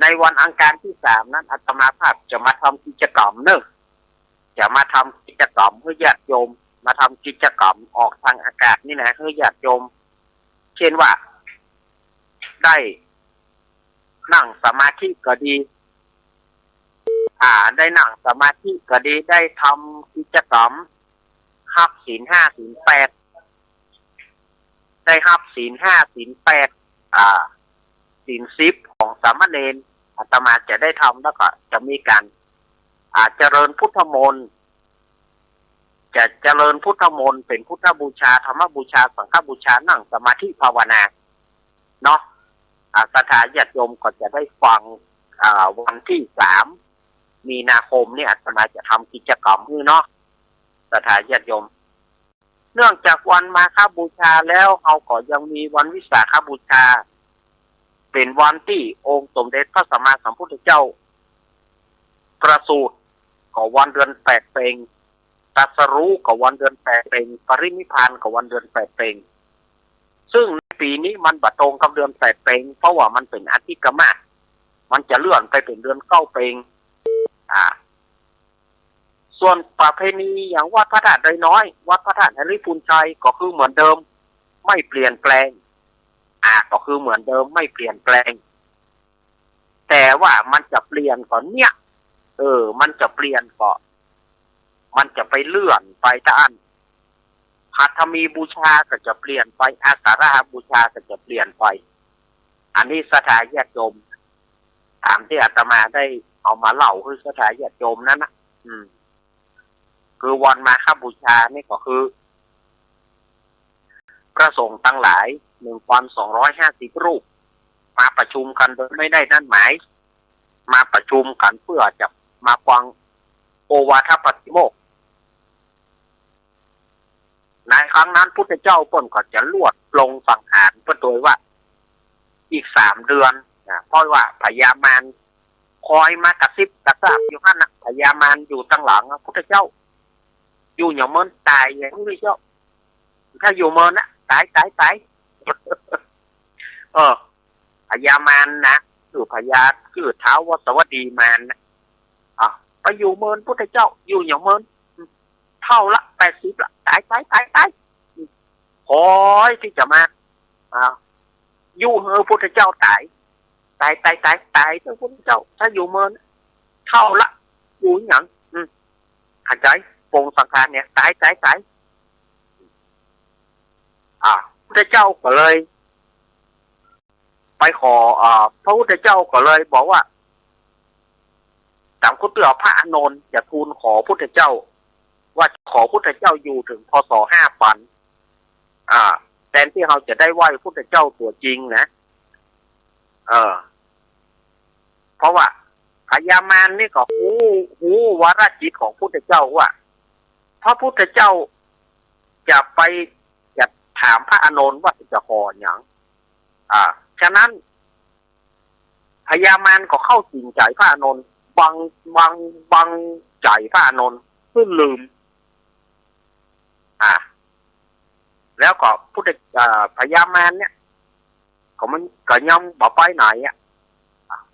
ในวันอังคารที่3นั้นอาตมาภาพจะมาทำกิจกรรมจะมาทำกิจกรรมให้ญาติโยมมาทำกิจกรรมออกทางอากาศนี่นะให้ญาติโยมเช่นว่าได้นั่งสมาธิก็ดีได้นั่งสมาธิก็ดีได้ทำกิจกรรมหับศีล 5 ศีล 8ได้หับศีล 5 ศีล 8ศีล 10ของสามเณรอาตมาจะได้ทำแล้วก็จะมีการเจริญพุทธมนต์จะเจริญพุทธมนต์เป็นพุทธบูชาธรรมบูชาสังฆบูชานั่งสมาธิภาวนาเนาะศรัทธาญาติโยมก็จะได้ฟังวันที่3 มีนาคมเนี่ยอาตมาจะทำกิจกรรมนี่เนาะศรัทธาญาติโยมเนื่องจากวันมาฆบูชาแล้วเราก็ยังมีวันวิสาขบูชาเป็นวันที่องค์สมเด็จพระสัมมาสัมพุทธเจ้าประสูติก็วันเดือน8 เพ็ญตรัสรู้ก็วันเดือน8 เพ็ญปรินิพพานก็วันเดือน8 เพ็ญซึ่งในปีนี้มันบัดตรงกับเดือน8 เพ็ญเพราะว่ามันเป็นอธิกมะมันจะเลื่อนไปเป็นเดือน9 เพ็ญส่วนประเพณีอย่างวัดพระธาตุไดน้อยวัดพระธาตุหริพูนชัยก็คือเหมือนเดิมไม่เปลี่ยนแปลงก็คือเหมือนเดิมไม่เปลี่ยนแปลงแต่ว่ามันจะเปลี่ยนก่อนเนี่ยมันจะเปลี่ยนก่อนมันจะไปเลื่อนไปท่านหัตถมีบูชาก็จะเปลี่ยนไปอาสาฬหบูชาก็จะเปลี่ยนไปอันนี้ศรัทธาญาติโยมตามที่อาตมาได้เอามาเล่าให้ศรัทธาญาติโยมนั้นนะคือวันมาฆบูชานี่ก็คือพระสงฆ์ทั้งหลาย 1,250 รูปมาประชุมกันโดยไม่ได้นั่นหมายมาประชุมกันเพื่อจะมาฟังโอวาทปาติโมกข์ในครั้งนั้นพุทธเจ้าต้นก็จะลวดลงสังหารเพื่อโดยว่าอีก3 เดือนเพราะว่าพญามารคอยมากระซิบกระซาบอยู่นั่นนะพญามารอยู่ตั้งหลังพุทธเจ้าอยู่อย่างเมินตายอย่างนี้เจ้าถ้าอยู่เมินนะตายพญามารนะคือพญาชื่อท้าววสวัสดีมารนะไปอยู่เมินพุทธเจ้าอยู่อย่างเมินเท่าละ80ละตายคอยที่จะมาอยู่เฮอพุทธเจ้าตายเจ้าพุทธเจ้าถ้าอยู่เมินเท่าละอยู่อย่างหายใจปงสังขารเนี่ยตายพุทธเจ้าก็เลยไปขอพระพุทธเจ้าก็เลยบอกว่าตามคุณเตือพระอานนท์จะทูลขอพุทธเจ้าว่าขอพุทธเจ้าอยู่ถึงพศ5,000แทนที่เราจะได้ไหว้พุทธเจ้าตัวจริงนะเพราะว่าพญามารนี่ก็หูวาระจิตของพุทธเจ้าว่าพระพุทธเจ้าจะถามพระอานนท์ว่าจะขออย่างฉะนั้นพญามารก็เข้าจริงใจพระอานนท์บังใจพระอานนท์เพื่อลืมแล้วก็พญามารเนี่ยก็มันก็ย่อมบอกไปไหน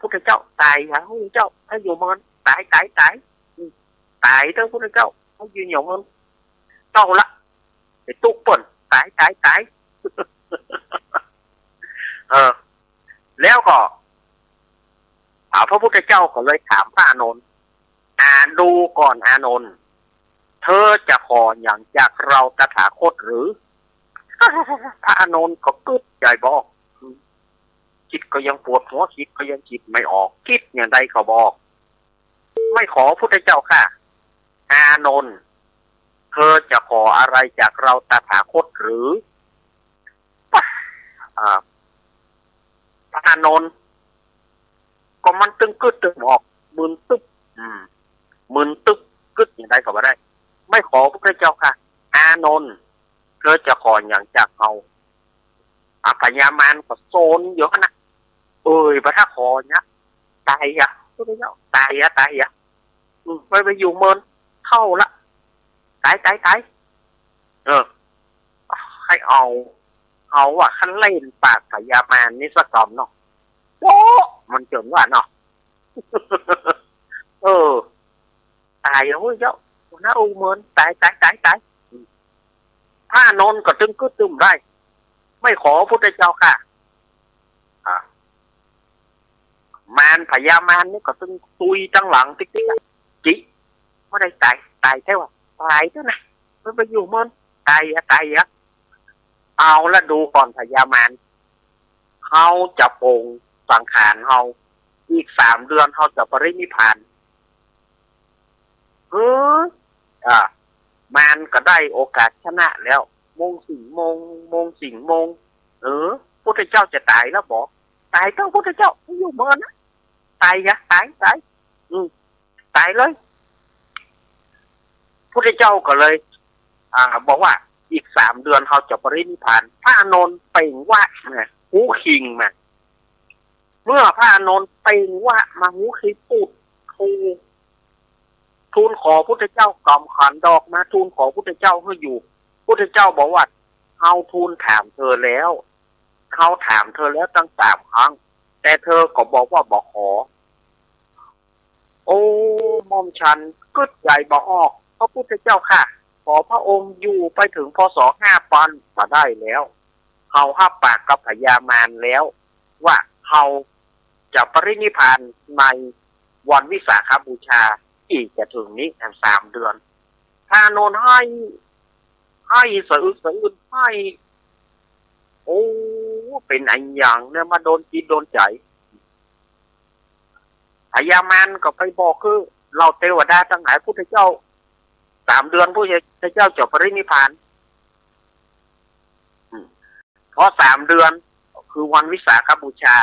พุทธเจ้าตายพุทธเจ้าถ้าอยู่มันตายเถอะพุทธเจ้าถ้าอยู่อย่างมันเจ้าละไอ้ตุ๊กป่นตายแล้วก็พระพุทธเจ้าก็เลยถามพระอานนท์ดูก่อนอานนท์เธอจะขออย่างจากเราตถาคตหรือพระอานนท์ก็กึศใจบอก คิดก็ยังปวดหัวคิดก็ยังคิดไม่ออกคิดอย่างใดก็บอกไม่ขอพุทธเจ้าค่ะอานนท์เธอจะขออะไรจากเราตถาคตหรือพระอานนท์ก็มันตึงกึดตึงออกมึนตึ๊บมึนตึ๊บกึดอย่างใดก็บ่ได้ไม่ขอพุทธเจ้าค่ะอานนท์เธอจะขออย่างจากเราพญามารก็โซนเยอะนะพระถ้าขอเนี่ยตายอ่ะพุทธเจ้าตายอ่ะไปอยู่เมินเข้าละตายให้เอาขั้นเล่นปากพญามารนี่สักก่อนเนาะโอ้มันเจิงว่าเนาะตายแล้วเจ้าน้าอูเมินตายพระนนท์ก็ตึงกึดตึมได้ไม่ขอพุทธเจ้าค่ะมารพญามารนี่ก็ตึงตุยจังหลังติ๊กจิไม่ได้ตายแค่ว่าตายเท่านั้นมันไปอยู่มันตายอะเอาละดูก่อนพญามารเขาจะโปงสังขารเขาอีก3 เดือนเขาจะปรินิพพานมารก็ได้โอกาสชนะแล้วโมงพุทธเจ้าจะตายแล้วบอกตายเจ้าพุทธเจ้าไม่อยู่เมินนะตายตายเลยพุทธเจ้าก็เลยบอกว่าอีก3 เดือนเขาจะปรินิพพานพระอานนท์เป่งว่าหูคิงมาเมื่อพระอานนท์เป่งว่ามาหูคิงปูดทูลขอพุทธเจ้ากำขันดอกมาทูลขอพุทธเจ้าให้อยู่พุทธเจ้าบอกว่าเขาทูลถามเธอแล้วเขาถามเธอแล้วตั้ง3 ครั้งแต่เธอก็บอกว่าบอกขอมอมฉันกึดใหญ่บอกออกพระพุทธเจ้าค่ะขอพระองค์อยู่ไปถึงพศ5 ปันมาได้แล้วเขาห้าปากกับพญามารแล้วว่าเขาจะปรินิพพานในวันวิสาขบูชาอีกจะถึงนี้3 เดือนพระนนท์ให้สะอึกให้เป็นอันอย่างเนี่ยมาโดนจิตโดนใจพญามารก็ไปบอกคือเราเทวดาทั้งหลายพุทธเจ้า3 เดือนพุทธเจ้าจะปรินิพพานเพราะ3 เดือนคือวันวิสาขบูชา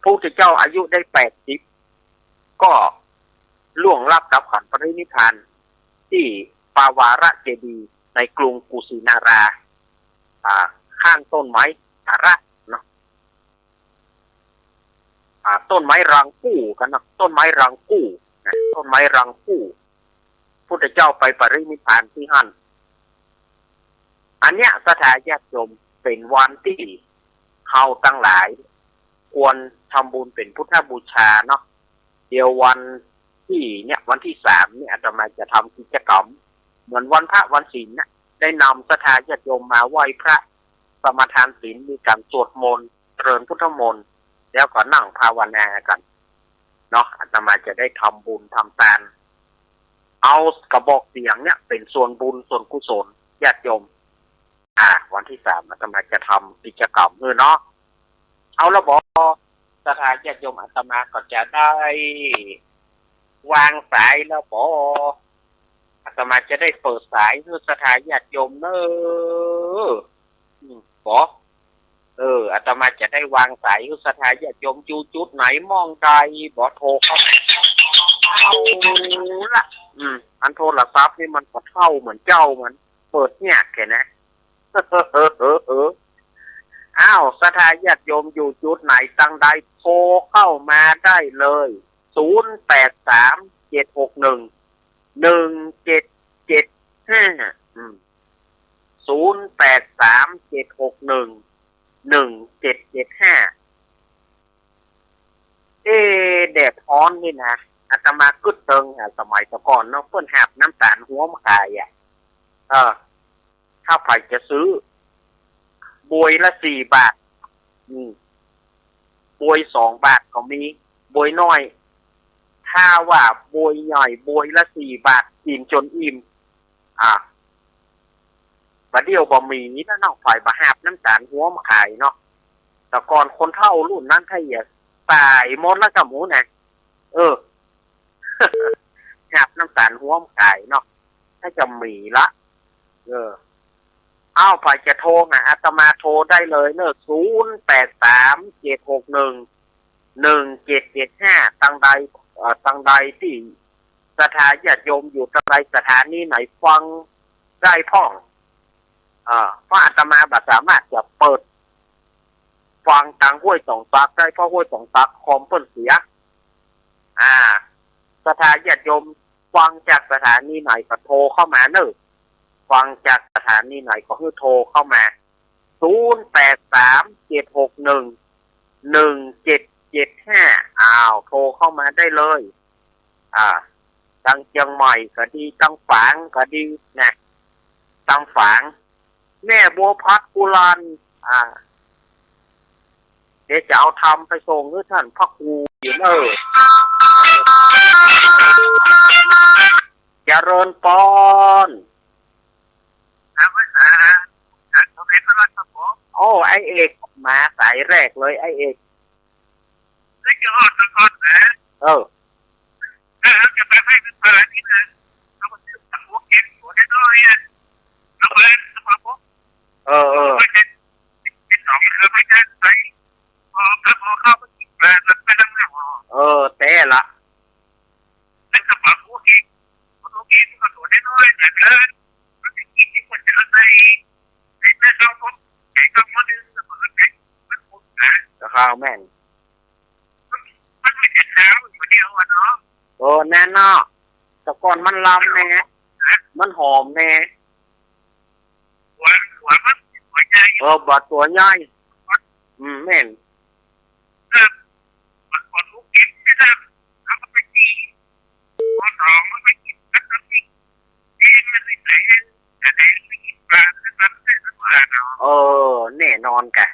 พุทธเจ้าอายุได้80ก็ล่วงลับกับขันปรินิพพานที่ปาวาระเจดีย์ในกรุงกุสินาราข้างต้นไม้สาระเนาะต้นไม้รังกู้กันนะต้นไม้รังกู้ต้นไม้รังกู้พุทธเจ้าไปปรินิพพานที่หั่นอันเนี้ยสถาญาติโยมเป็นวันที่เขาตั้งหลายควรทำบุญเป็นพุทธบูชาเนาะเดี๋ยววันที่เนี่ยวันที่3เนี่ยอาตมาจะทำกิจกรรมเหมือนวันพระวันศีลนะได้นำสถาญาติโยมมาไหว้พระสมาทานศีลมีการสวดมนต์เจริญพุทธมนต์แล้วก็นั่งภาวนากันเนาะอาตมาจะได้ทำบุญทำทานเอากระบอกเสียงเนี่ยเป็นส่วนบุญส่วนกุศลญาติโยมวันที่3อาตมาจะทำกิจกรรมเนาะเอาละบอกสถาญาติโยมอาตมาก็จะได้วางสายแล้วบออาตมาจะได้เปิดสายเพื่อสถาญาติโยมเนบออาตมาจะได้วางสายเพื่อสถาญาติโยมอยู่จุดไหนมองใดบอโทรเข้าเอาละอันโทรศัพท์นี่มันก็เท่าเหมือนเจ้ามันเปิดเนี่ยแค่นะอ้าวสถาญาติโยมอยู่จุดไหนตั้งใดโทรเข้ามาได้เลย0837611775แดดร้อนนี่นะอาตมากึดเติงสมัยก่อนเนาะเพิ่นหับน้ำตาลหัวมะขายถ้าใครจะซื้อบวยละ4 บาทบวย2 บาทก็มีบวยน้อยถ้าว่าบวยใหญ่บวยละ4 บาทอิ่มจนอิ่มบัดเดียวบ่มีนี่นะเนาะฝ่ายบ่หับน้ำตาลหัวมะขายเนาะ แต่ก่อนคนเฒ่ารุ่นนั้นถ้าอย่าตายมดแล้วกับหมูนะเออ หับน้ำตาลหัวมไก่เนาะถ้าจะมีละเออเอาไปจะโทรนะอาตมาโทรได้เลยเนอะ0837611775ตังใดตังใดที่สถานญาติโยมอยู่ตังใดสถานีไหนฟังได้พ่องเพราะอาตมาแบบสามารถจะเปิดฟังทางห้วยสองตักได้เพราะห้วยสองตักคอมเปิ้นเสียสถานญาติโยมฟังจากสถานีไหนก็โทรเข้ามาเนอะฟังจากสถานีไหนก็คือโทรเข้ามา0837611775โทรเข้ามาได้เลยตั้งเชียงใหม่ก็ดีตั้งฝางก็ดีนะตั้งฝางแม่บัวพัดกุลันเดี๋ยวจะเอาทำไปส่งให้ท่านพระครูอยู่เนอะเจริญปอนโอ้ไอเอกมาสายแรกเลยไอเอกเออแต่ละข้าวแม่นแน่นอนแต่ก่อนมันลำแน่มันหอมแน่บาดตัวใหญ่แม่นแน่นอนกะ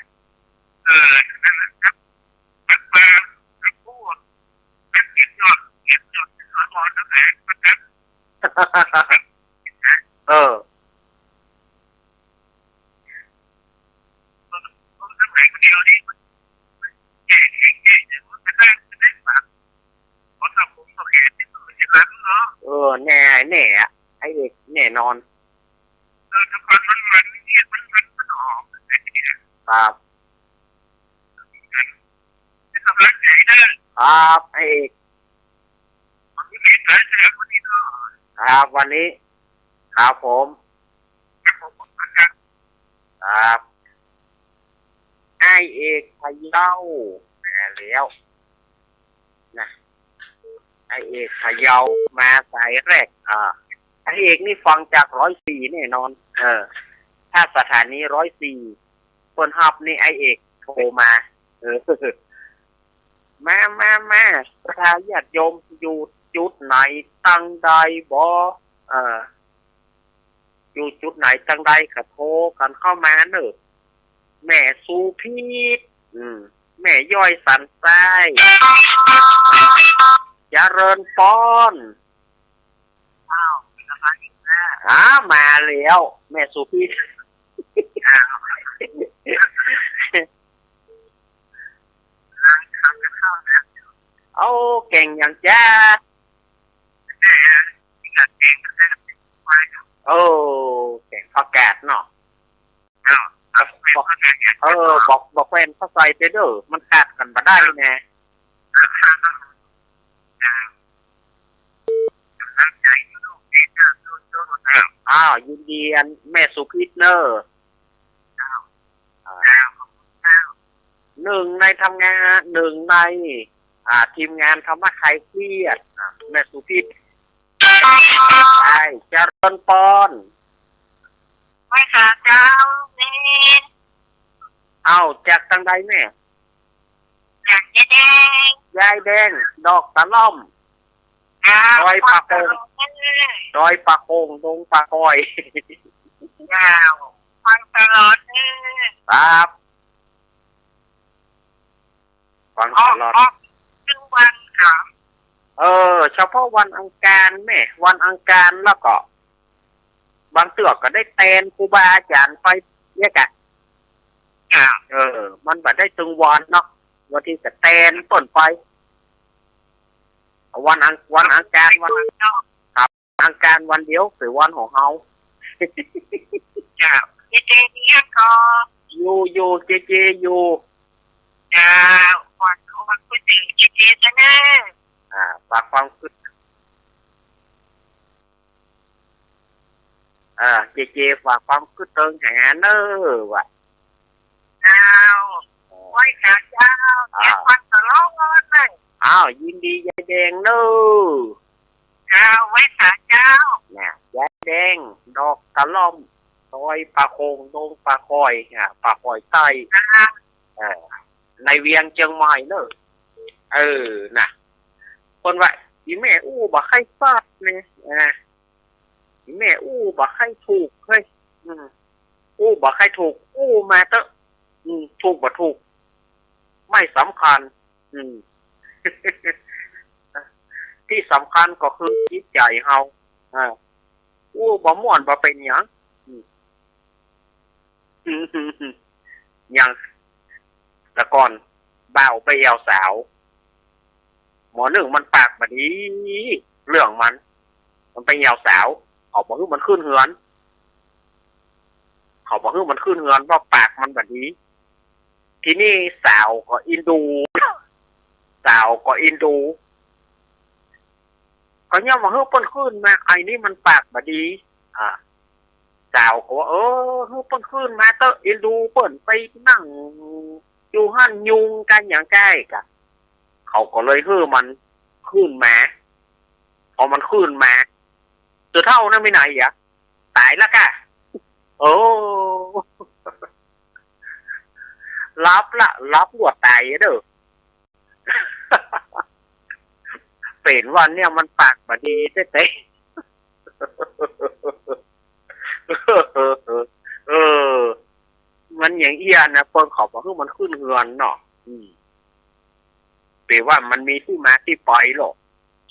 แน่ไอ้เด็กแน่นอนครับครับไอ้เอกครับวันนี้ครับผมครับไอ้เอกพะเยาแล้วนะไอ้เอกพะเยามาสายแรกไอ้เอกนี่ฟังจาก104แน่นอนถ้าสถานี104คนฮับนี่ไอ้เอกโทรมามาสถานญาติโยมอยู่จุดไหนตั้งใดบ่อยู่จุดไหนตั้งใดก็โทรกันเข้ามาเนอะแม่สูพีดแม่ย่อยสันไส้เจริญปอนมาแล้วแม่สูพีดเอาเก่งอย่างจ้าเก่งพอกาดเนาะบอกแฟนเข้าใจเด้อมันขาดกันมาได้ไงยินดีอันแม่สุพิษเนอร์หนึ่งในทำงานหนึ่งในทีมงานธรรมะใครเครียดแม่สุพิษใช่เจริญปอนไม่ขาดเจ้าเนี่ยจากทางใดแม่จากยายแดงดอกตะล่อมดอยปะโคงดงปะคอยฟังตลอดครับฟังตลอดทุกวันครับเฉพาะวันอังคารแม่วันอังคารแล้วก็บางเตือกก็ได้เตนครูบาอาจารย์ไปเนี่ยกะ มันแบบได้ตึงวันเนาะวันที่จะแตนต้นไปวันอังคารครับอังคารวันเดียวคือวันของเฮาเจเนี่ยก็อยู่เจอยู่วันพูดถึงเจซะนะฝากความคิดเจฝากความคิดเติงหาเนอว่ะไว้ค่ะเจ้าแกวันตลอดเลยยินดียายแดงเนอไว้ค่ะเจ้าเนี่ยยายแดงดอกกระล่อมซอยปลาโคงตรงปลาคอยปลาคอยใต้ในเวียงเชียงใหม่เนอน่ะคนว่าอีแม่อู้บ่ให้ฟาดเนี่ยอีแม่อู้บ่ให้ถูกเฮ้ยอู้บ่ให้ถูกอู้มาเตอะถูกบ่ถูกไม่สำคัญที่สำคัญก็คือจิตใจเฮาอู้บ่ม่วนบ่เป็นหยังอย่างแต่ก่อนบ่าวไปแอวสาวหมอหนึ่งมันปากแบบนี้เรื่องมันไปแอวสาวเขาบอกว่ามันขึ้นเหือนว่าปากมันแบบนี้ทีนี้สาวก็อินดูก็เนี่ยว่าเฮ้ยเปิ้นขึ้นมาไอ้นี่มันปากแบบนี้สาวก็ว่าเฮ้ยเปิ้นขึ้นมาเตอะอินดูเปิ้นไปนั่งอยู่หั่นยุงกันอย่างใกล้กะเขาก็เลยเฮ้ยมันขึ้นมาพอมันขึ้นมาตัวเท่านั้นไม่ไหนอ่ะตายแล้วกะรับหัวตายเด้อเป็นวันเนี่ยมันปากบดีเต้มันอย่างเอียนะเปิ้งเขาบอกว่ามันขึ้นเฮือนเนาะแปลว่ามันมีที่มาที่ไปหรอก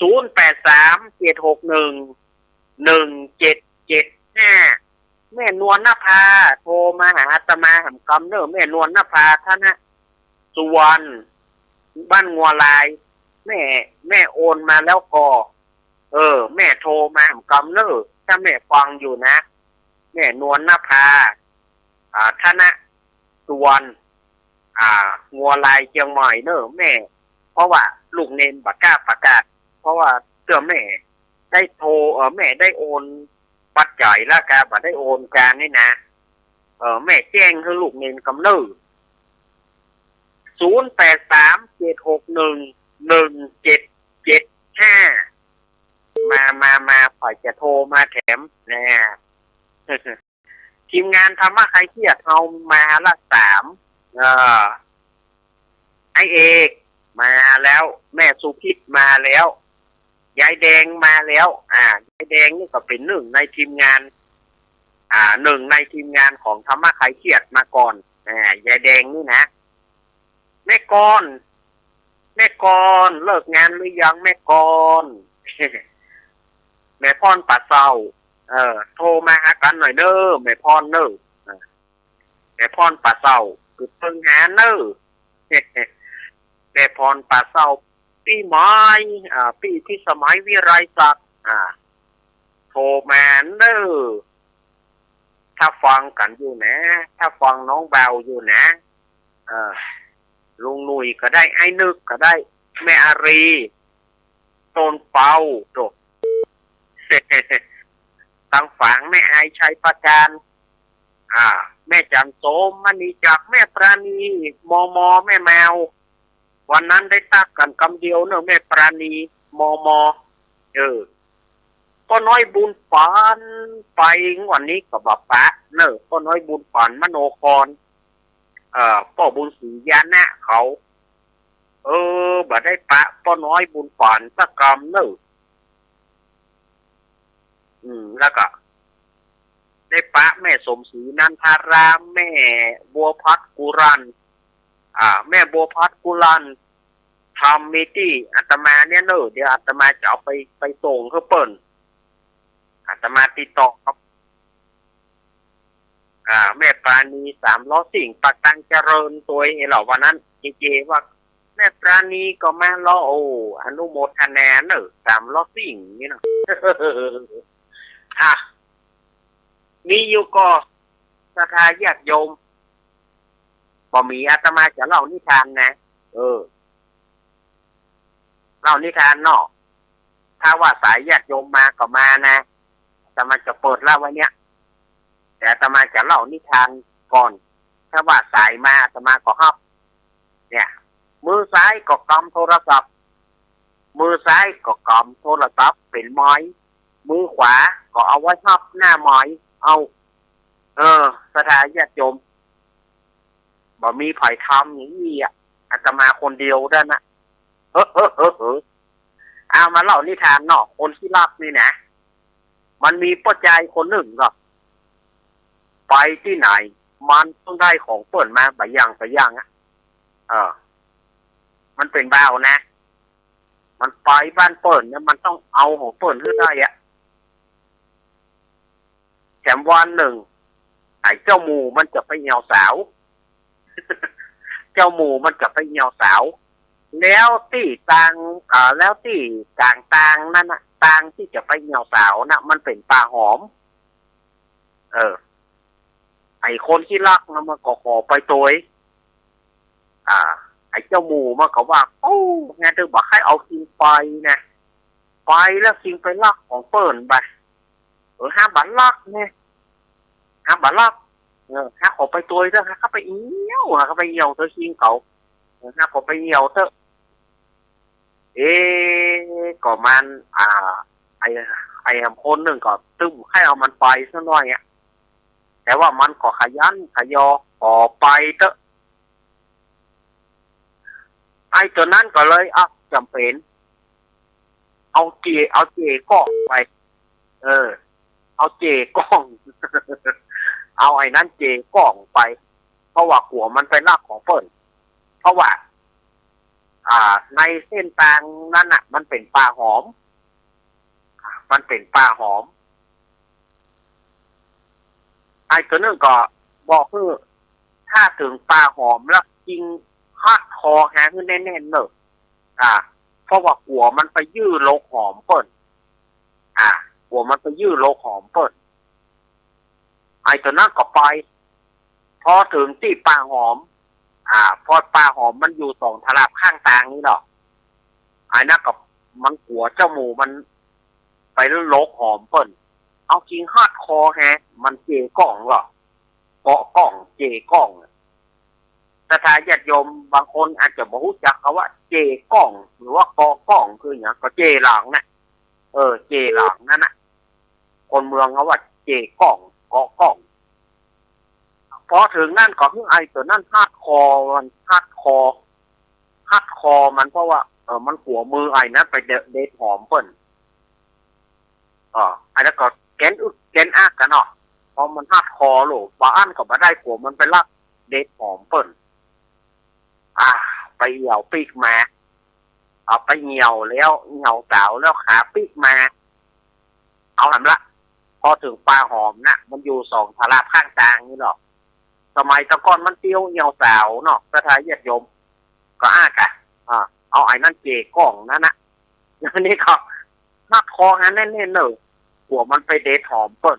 0837611775แม่นวลนภาโทรมาหาอาตมาหำกำเนอแม่นวลนภาท่านฮะสุวรรณบ้านงัวลายแม่โอนมาแล้วก็แม่โทรมาหำกำเนอถ้าแม่ฟังอยู่นะแม่นวลนภาท่านฮะสุวรรณงัวลายเชียงใหม่เนอแม่เพราะว่าลูกเนนบักกล้าประกาศเพราะว่าเสื้อแม่ได้โทรแม่ได้โอนปัจจัยแล้วการบัดได้โอนการนี่นะแม่แจ้งให้ลูกเนนกำเนิด0837611775มาฝ่ายจะโทรมาแถมนะทีมงานทำมาใครเครียดเอามาละ3ไอเอกมาแล้วแม่สุพิษมาแล้วยายแดงมาแล้วยายแดงนี่ก็เป็นหนึ่งในทีมงานของธรรมะใครเครียดมาก่อนยายแดงนี่นะแม่กรเลิกงานหรือยังแม่กร แม่พรป่าเศร้าโทรมาหากันหน่อยเด้อแม่พรเด้อแม่พรป่าเศร้าคือเพิ่งหาเด้อ แม่พรป่าเศร้าปีไม้ปีที่สมัยวิไรศักดิ์โทรมาเด้อถ้าฟังกันอยู่นะถ้าฟังน้องเบาอยู่นะลุงหนุ่ยก็ได้ไอ้นึกก็ได้แม่อารีต้นเปาโตตั้งฝังแม่ไอชัยประการแม่จันโสมมณีจากแม่ปราณีมแม่แมววันนั้นได้ตักกันคำเดียวเนอะแม่ปราณีมก็น้อยบุญปานไปวันนี้กับบัปปะเนอะก็น้อยบุญปานมโนครพ่อบุญศรียานะเขาบัดได้ปะก็น้อยบุญปานสักกรรมเนอะแล้วก็ได้ปะแม่สมศรีนันทารามแม่บัวพัดกุรันแม่บัวพัดกุรันทำมีที่อาตมาเนี่ยเนอะเดี๋ยวอาตมาจะเอาไปส่งเขาเปิ่นอาตมาติดต่อครับ แม่ปราณีสามล้อสิ่งปักตังเจริญตัวเองเหล่าวันนั้นเจว่าแม่ปราณีก็มาล้อโออนุโมทนาเนอะสามล้อสิ่งนี่นะ มีอยู่ก็ศรัทธาญาติโยมบ่มีอาตมาจะเล่านิทานนะเล่านิทานเนาะถ้าว่าสายญาติโยมมาก็มานะอาตมาจะเปิดเล่าไว้เนี่ยแต่อาตมาจะเล่านิทานก่อนถ้าว่าสายมาอาตมาก็ฮับเนี่ยมือซ้ายก็กำโทรศัพท์มือซ้ายก็กำโทรศัพท์เป็นไม้มือขวาก็เอาไว้ฮับหน้าไม้เอาสถานญาติโยมบ่มีไผทำอย่างนี้อ่ะอาตมาคนเดียวด้านนะเอามาเล่านิทานเนาะคนที่รักนี่นะมันมีป้าใจคนหนึ่งก็ไปที่ไหนมันต้องได้ของเปิดมาไปย่างอ่ะมันเป็นบ้าวนะมันไปบ้านเปิดเนี่ยมันต้องเอาของเปิดขึ้นได้อ่ะแถมวันหนึ่งไอ้เจ้าหมูมันจะไปเหนี่ยวสาว เจ้าหมูมันจะไปเหนี่ยวสาวแล้วที่แล้วที่ต่างนั่นน่ะต่างที่จะไปเหนี่ยวสาวน่ะมันเป็นปลาหอมไอ้คนที่รักนะมันก็ขอไปตัวไอ้เจ้าหมูมันก็ว่าโอ้งานเธอบอกให้เอาคิงไปนะไปแล้วคิงไปลักของเปิ่นไปห้ามบันลักเนี่ยห้ามบันลักห้าขอไปตัวเถอะห้าไปเอี้ยวห้าไปเหี่ยวเธอคิงเขาห้าขอไปเหี่ยวเถอะก็มันไอ้คนหนึ่งก็ตึ้มให้เอามันไปซะหน่อยอ่ะแต่ว่ามันก็ขยันขยอขอไปเถอะไอ้ตัวนั้นก็เลยจำเป็นเอาเจก้องไปเอาเจก้อง เอาไอ้นั้นเจก้องไปเพราะว่าหัวมันไปลากของเปิ่นเพราะว่าในเส้นทางนั้นน่ะมันเป็นปลาหอมไอ้ตัวนึงก็บอกคือถ้าถึงปลาหอมแล้วจริงฮัดคอหาขึ้นแน่ๆเนอะเพราะว่าหัวมันไปยื้อโลกหอมเปิ่นหัวมันไปยื้อโลกหอมเปิ่นไอ้ตัวนั้นก็ไปพอถึงที่ปลาหอมพอปลาหอมมันอยู่สองทลาบข้างทางนี่หรอกไอ้นั่นกับมันหัวเจ้าหมูมันไปโลกหอมเปิ่นเอาจริงฮัดคอแฮะมันเจก้องหรอเกาะก้องเจก้องแต่ถ้าญาติโยมบางคนอาจจะบ่รู้จักเขาว่าเจก้องหรือว่าเกาะก้องคืออย่างก็เจหลังน่ะเจหลังนั่นน่ะคนเมืองเขาว่าเจก้องเกาะก้องพอถึงนั่นก็คือไอ้ตัวนั่นฮัดคอมันฮัดคอมันเพราะว่ามันหัวมือไอ้นั้นไปเดทหอมเปิ้นไอ้แล้วก็แกนอักกันเนาะพอมันฮัดคอโหลบ้านก็มาได้หัวมันไปลักเดทหอมเปิ้นไปเหี่ยวปีกมาไปเหี่ยวแล้วเหี่ยวสาวแล้วขาปีกมาเอาทำละพอถึงปลาหอมนะมันอยู่สองทลาบข้างทางนี่หรอกสมัยตะก้อนมันเตี้ยวเหี่ยวสาวเนาะสถานญาติโยมก็เอาไอ้นั่นเจก้องนั่นนะแล้วนี่ก็นักคอหันแน่ๆเนอะหัวมันไปเดทหอมเปิ้น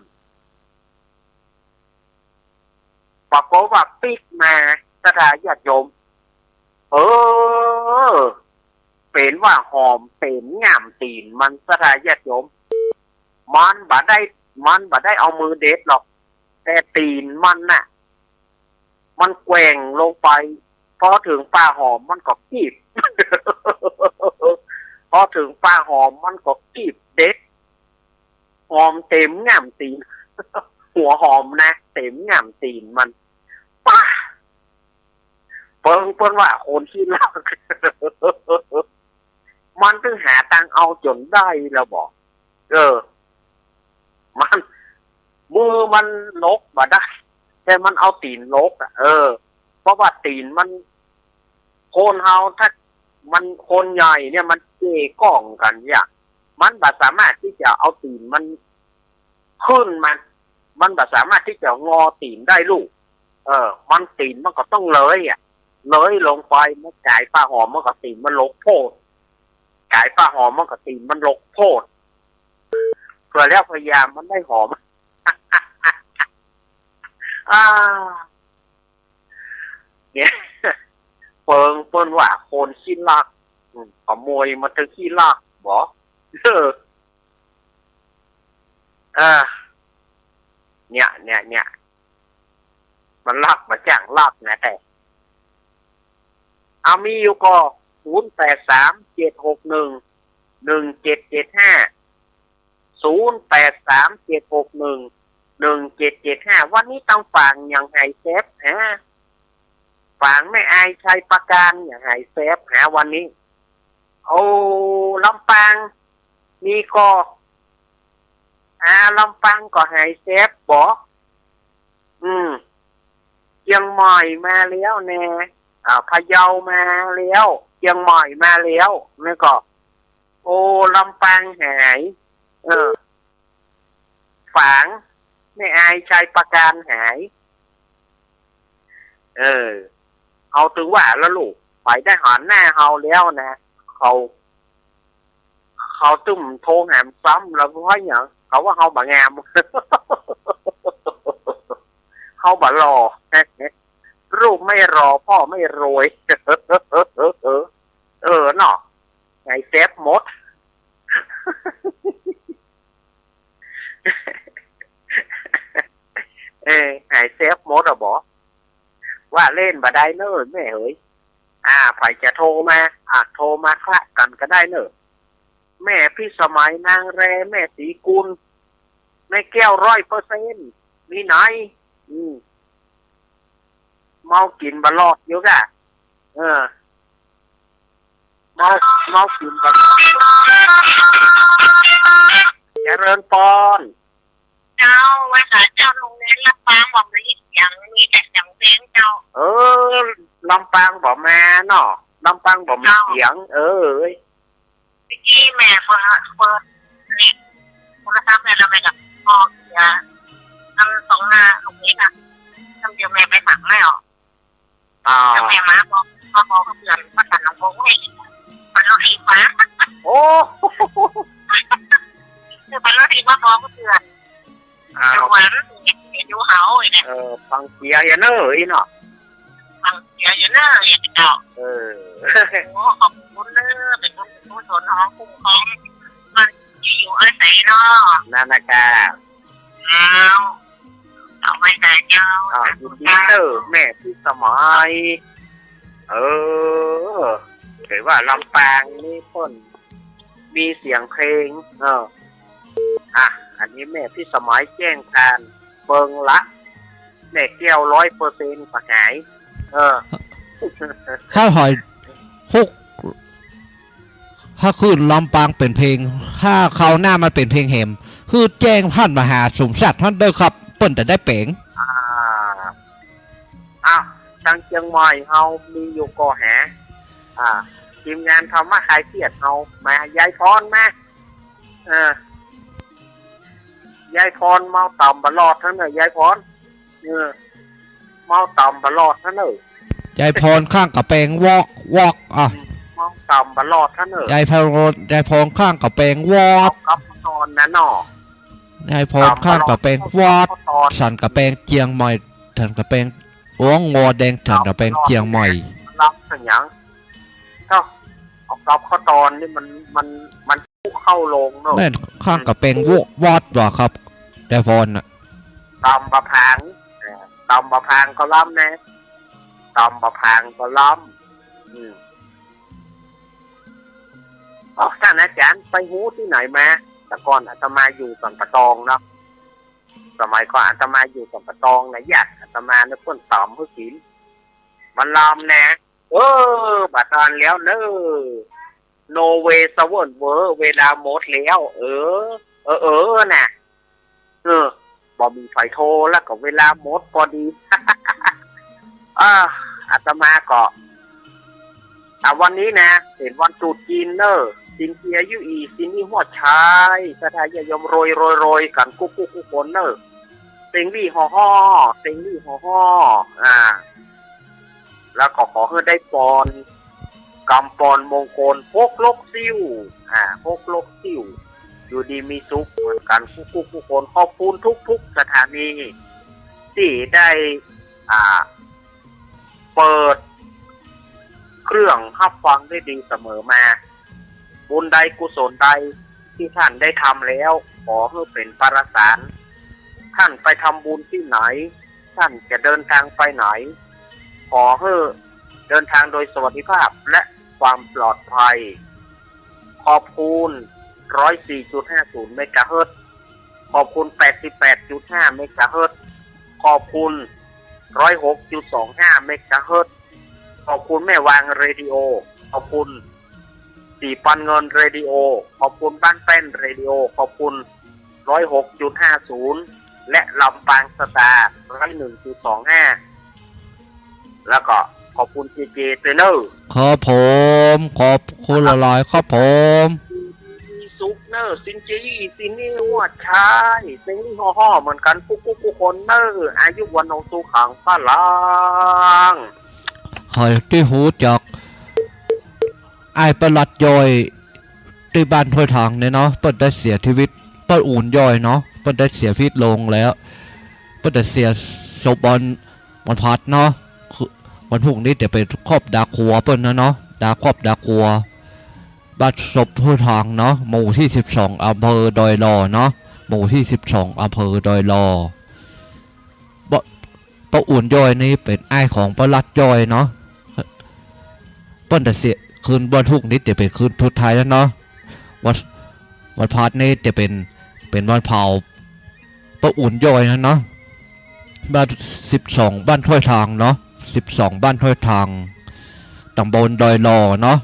ปรากฏว่าปีกมาสถานญาติโยมเป็นว่าหอมเป็นงามตีนมันสถานญาติโยมมันบ่ได้เอามือเด็ดหรอกแต่ตีนมันน่ะมันแกว่งลงไปพอถึงปลาหอมมันก็กีบ พอถึงปลาหอมมันก็กีบเด็ดหอมเต็มงามตีน หัวหอมนะเต็มงามตีนมันป้าเปิ้งว่าคนที่รัก มันถึงหาตังเอาจนได้แล้วบอกมันมือมันลกมาได้แต่มันเอาตีนลกเพราะว่าตีนมันโคนเฮาถ้ามันโคนใหญ่เนี่ยมันเจก้องกันเนี่ยมันบ่สามารถที่จะเอาตีนมันขึ้นมัน มันแบบสามารถที่จะงอตีนได้ลูกมันตีนมันก็ต้องเลยเลยลงไปมันไก่ป้าหอมมันก็ตีนมันลกโพดไก่ป้าหอมมันก็ตีนมันลกโพดเพื่อแล้วพยายามมันได้หอม เนี่ยเปิงว่าโคนขี้ลักขโมยมาถึงขี้ลักบ่เนี่ยมันลักมาจ้างลักนะแต่เอามีอยู่ก็0837611775วันนี้ต้องฟังอย่างไงเซฟฟังไม่อายชัยประการอย่างไงเซฟวันนี้โอ้ลำปางนี่ก็ลำปางก็หายเซฟบอกเชียงใหม่มาแล้วแน่พะเยามาแล้วเชียงใหม่มาแล้วนี่ก็โอ้ลำปางหายฝางไม่อายชัยประการหายเอาถึงว่าแล้วลูกไปได้หันหน้าเฮาแล้วนะเขาตึ้มโทรหามซ้ำแล้วเพราะอย่างเขาว่าเขาบางามเขาบารอลูกไม่รอพ่อไม่รวยเนาะไงเซฟมดไงเซฟมดอะบอกว่าเล่นมาได้เนอะแม่เฮ้ยใครจะโทรมาโทรมาคละกันก็ได้เนอะแม่พี่สมัยนางแรแม่สีกุลแม่แก้ว100%มีไหนเมากินบะลอดเยอะกะเมากินบะลอดเจริญปอนเจ้าว่าแต่เจ้าโรงเรียนลำปางบอกมีเสียงมีแต่เสียงเพลงเจ้าลำปางบอกมาเนาะลำปางบอกมีเสียงเมื่อกี้แม่เปิดนี่โทรศัพท์แม่เราไปกับพ่อทำ2 หน้าตรงนี้นะทำเดียวแม่ไปสั่งไม่ออกแล้วแม่มาบอกพ่อเขาเตือนว่าตัดน้องโบ้ให้มันรถอีฟ้าโอ้คือมันรถอีฟ้าพ่อเขาเตือนหวานอยู่เขาเนี่ยฟังเสียอย่างเนอะเนาะฟังเสียอย่างเนอะอย่างเจ้าขอบคุณเนอะเป็นผู้สนของคุ้มครองมันอยู่อาศัยเนาะนั่นนะกะเอาไม่ได้เจ้ายินดีเนอะแม่พี่สมัยถือว่าลำปางนี่คนมีเสียงเพลงอันนี้แม่พี่สมัยแจ้งการเบิงละแม่แก้ว100%ประหายถ้าหอยถ้าขึ้นลำปางเป็นเพลงถ้าเขาหน้ามันเป็นเพลงแหมคือแจ้งท่านมหาสมศักดิ์ท่านเด้อครับเปิ้นแต่ได้เป๋งทางเชียงใหม่เฮามีอยู่ก่อแหทีมงานทำมาขายเสียดเฮามายายพรมายายพรเมาต่ำบลอดทั้งนั้นยายพรเมาต่ำบลอดทั้งนั้นยายพรข้างกับแปลงวอกเมาต่ำบลอดทั้งนั้นยายพรข้างกับแปลงวอกกับตอนนั้นเนาะยายพรข้างกับแปลงวอดสันกับแปลงเจียงใหม่ถันกับแปลงอ้วงงอแดงถันกับแปลงเจียงใหม่รับสัญญาก็เอากับข้อตอนนี่มันเข้าลงเนาะแม่ข้างกับแปลงวอดว่ะครับยายพรน่ะตำบะพางก็ล้ำนะตำบะพางก็ล้ำท่านอาจารย์ไปหูที่ไหนมาแต่ก่อนอาตมาอยู่สันปะตองเนาะสมัยก่อนอาตมาอยู่สันปะตองนะญาติอาตมาเนี่ยคนตำผู้ศิลมันล้ำนะบัดตอนแล้วเนอะโนเวสเวิร์นเวอร์เวลาหมดแล้วน่ะบ่มีไฟโทรแล้วก็เวลาหมดพอดีอาตมาก็วันนี้นะเป็นวันตรุษจีนเนอะสินเทียยุอีสินนี่หัวชายสถายยมโรยกันกุ๊กคนเนอะเ สิงลี่ห่อห่อสิงลี่ห่อห่อแล้วก็ขอให้ได้ปอนกำปอนมงคลพกลกซิ่วพกลกซิ่วอยู่ดีมีสุขเหมือนกันผู้คนขอบคุณทุกสถานีที่ได้เปิดเครื่องรับฟังได้ดีเสมอมาบุญใดกุศลใดที่ท่านได้ทำแล้วขอให้เป็นประสานท่านไปทำบุญที่ไหนท่านจะเดินทางไปไหนขอให้เดินทางโดยสวัสดิภาพและความปลอดภัยขอบคุณ 104.50 เมกะเฮิรตซ์ขอบคุณ 88.5 เมกะเฮิรตซ์ขอบคุณ 106.25 เมกะเฮิรตซ์ขอบคุณแม่วางเรดิโอขอบคุณสี่ปันเงินเรดิโอขอบคุณบ้านแป้นเรดิโอขอบคุณ 106.50 และลำปางสตาร์ 101.25 แล้วก็ขอบคุณเจเจเทรนเนอร์ครับผมขอบคุณหลายๆครับผมซุปเนอร์ซินจีซินนี่หัวชายซินนี่ห่อเหมือนกันผู้คนเนอร์อายุวันนงสุขังป้าลังใครที่หูจักไอ้ประหลัดย่อยที่บ้านถ้วยทางเนี่ยเนาะเปิดได้เสียชีวิตเปิดอุ่นย่อยเนาะเปิดได้เสียชีวิตลงแล้วเปิดได้เสียศพวันพัดเนาะวันพรุ่งนี้จะไปครอบดาคัวเปิ้ลนะเนาะครอบดาคัวบ้านศพถ้วยทางเนาะหมู่ที่12อำเภอดอยลอเนาะหมู่ที่12อำเภอดอยลอป้าอุ่นย่อยนี่เป็นไอ้ของประหลัดย่อยเนาะเปิ้ลแต่เสียคืนวันพรุ่งนี้จะเป็นคืนทุดท้ายแล้วเนาะวันพัดนี่จะเป็นวันเผาป้าอุ่นย่อยนะเนาะบ้าน12บ้านถ้วยทางเนาะ12บ้านถ้วยทางตำบลดอยลอเนาะ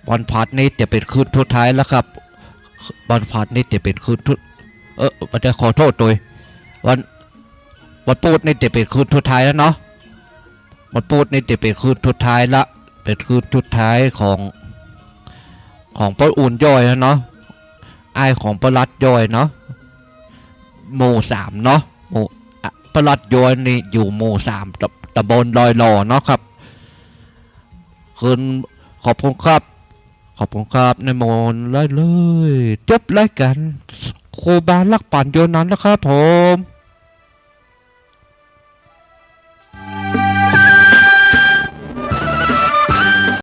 วันพัดนี้จะเป็นคืนทุดท้ายแล้วครับวันพัดนี้จะเป็นคืนมันจะขอโทษโดยวันปูดนี่จะเป็นคืนทุดท้ายแล้วเนาะวันปูดนี่จะเป็นคืนทุดท้ายละเป็นคืนทุดท้ายของป้าอุ่นย่อยนะเนาะไอของประหลัดย่อยเนาะหมู่3เนาะหมู่ประหลัดย่อยนี่อยู่หมู่3ตำบลดอยลอเนาะครับคืนขอบคุณครับในโมนเลยจบรายการโคบาลักปั่นโยนนั้นนะครับผม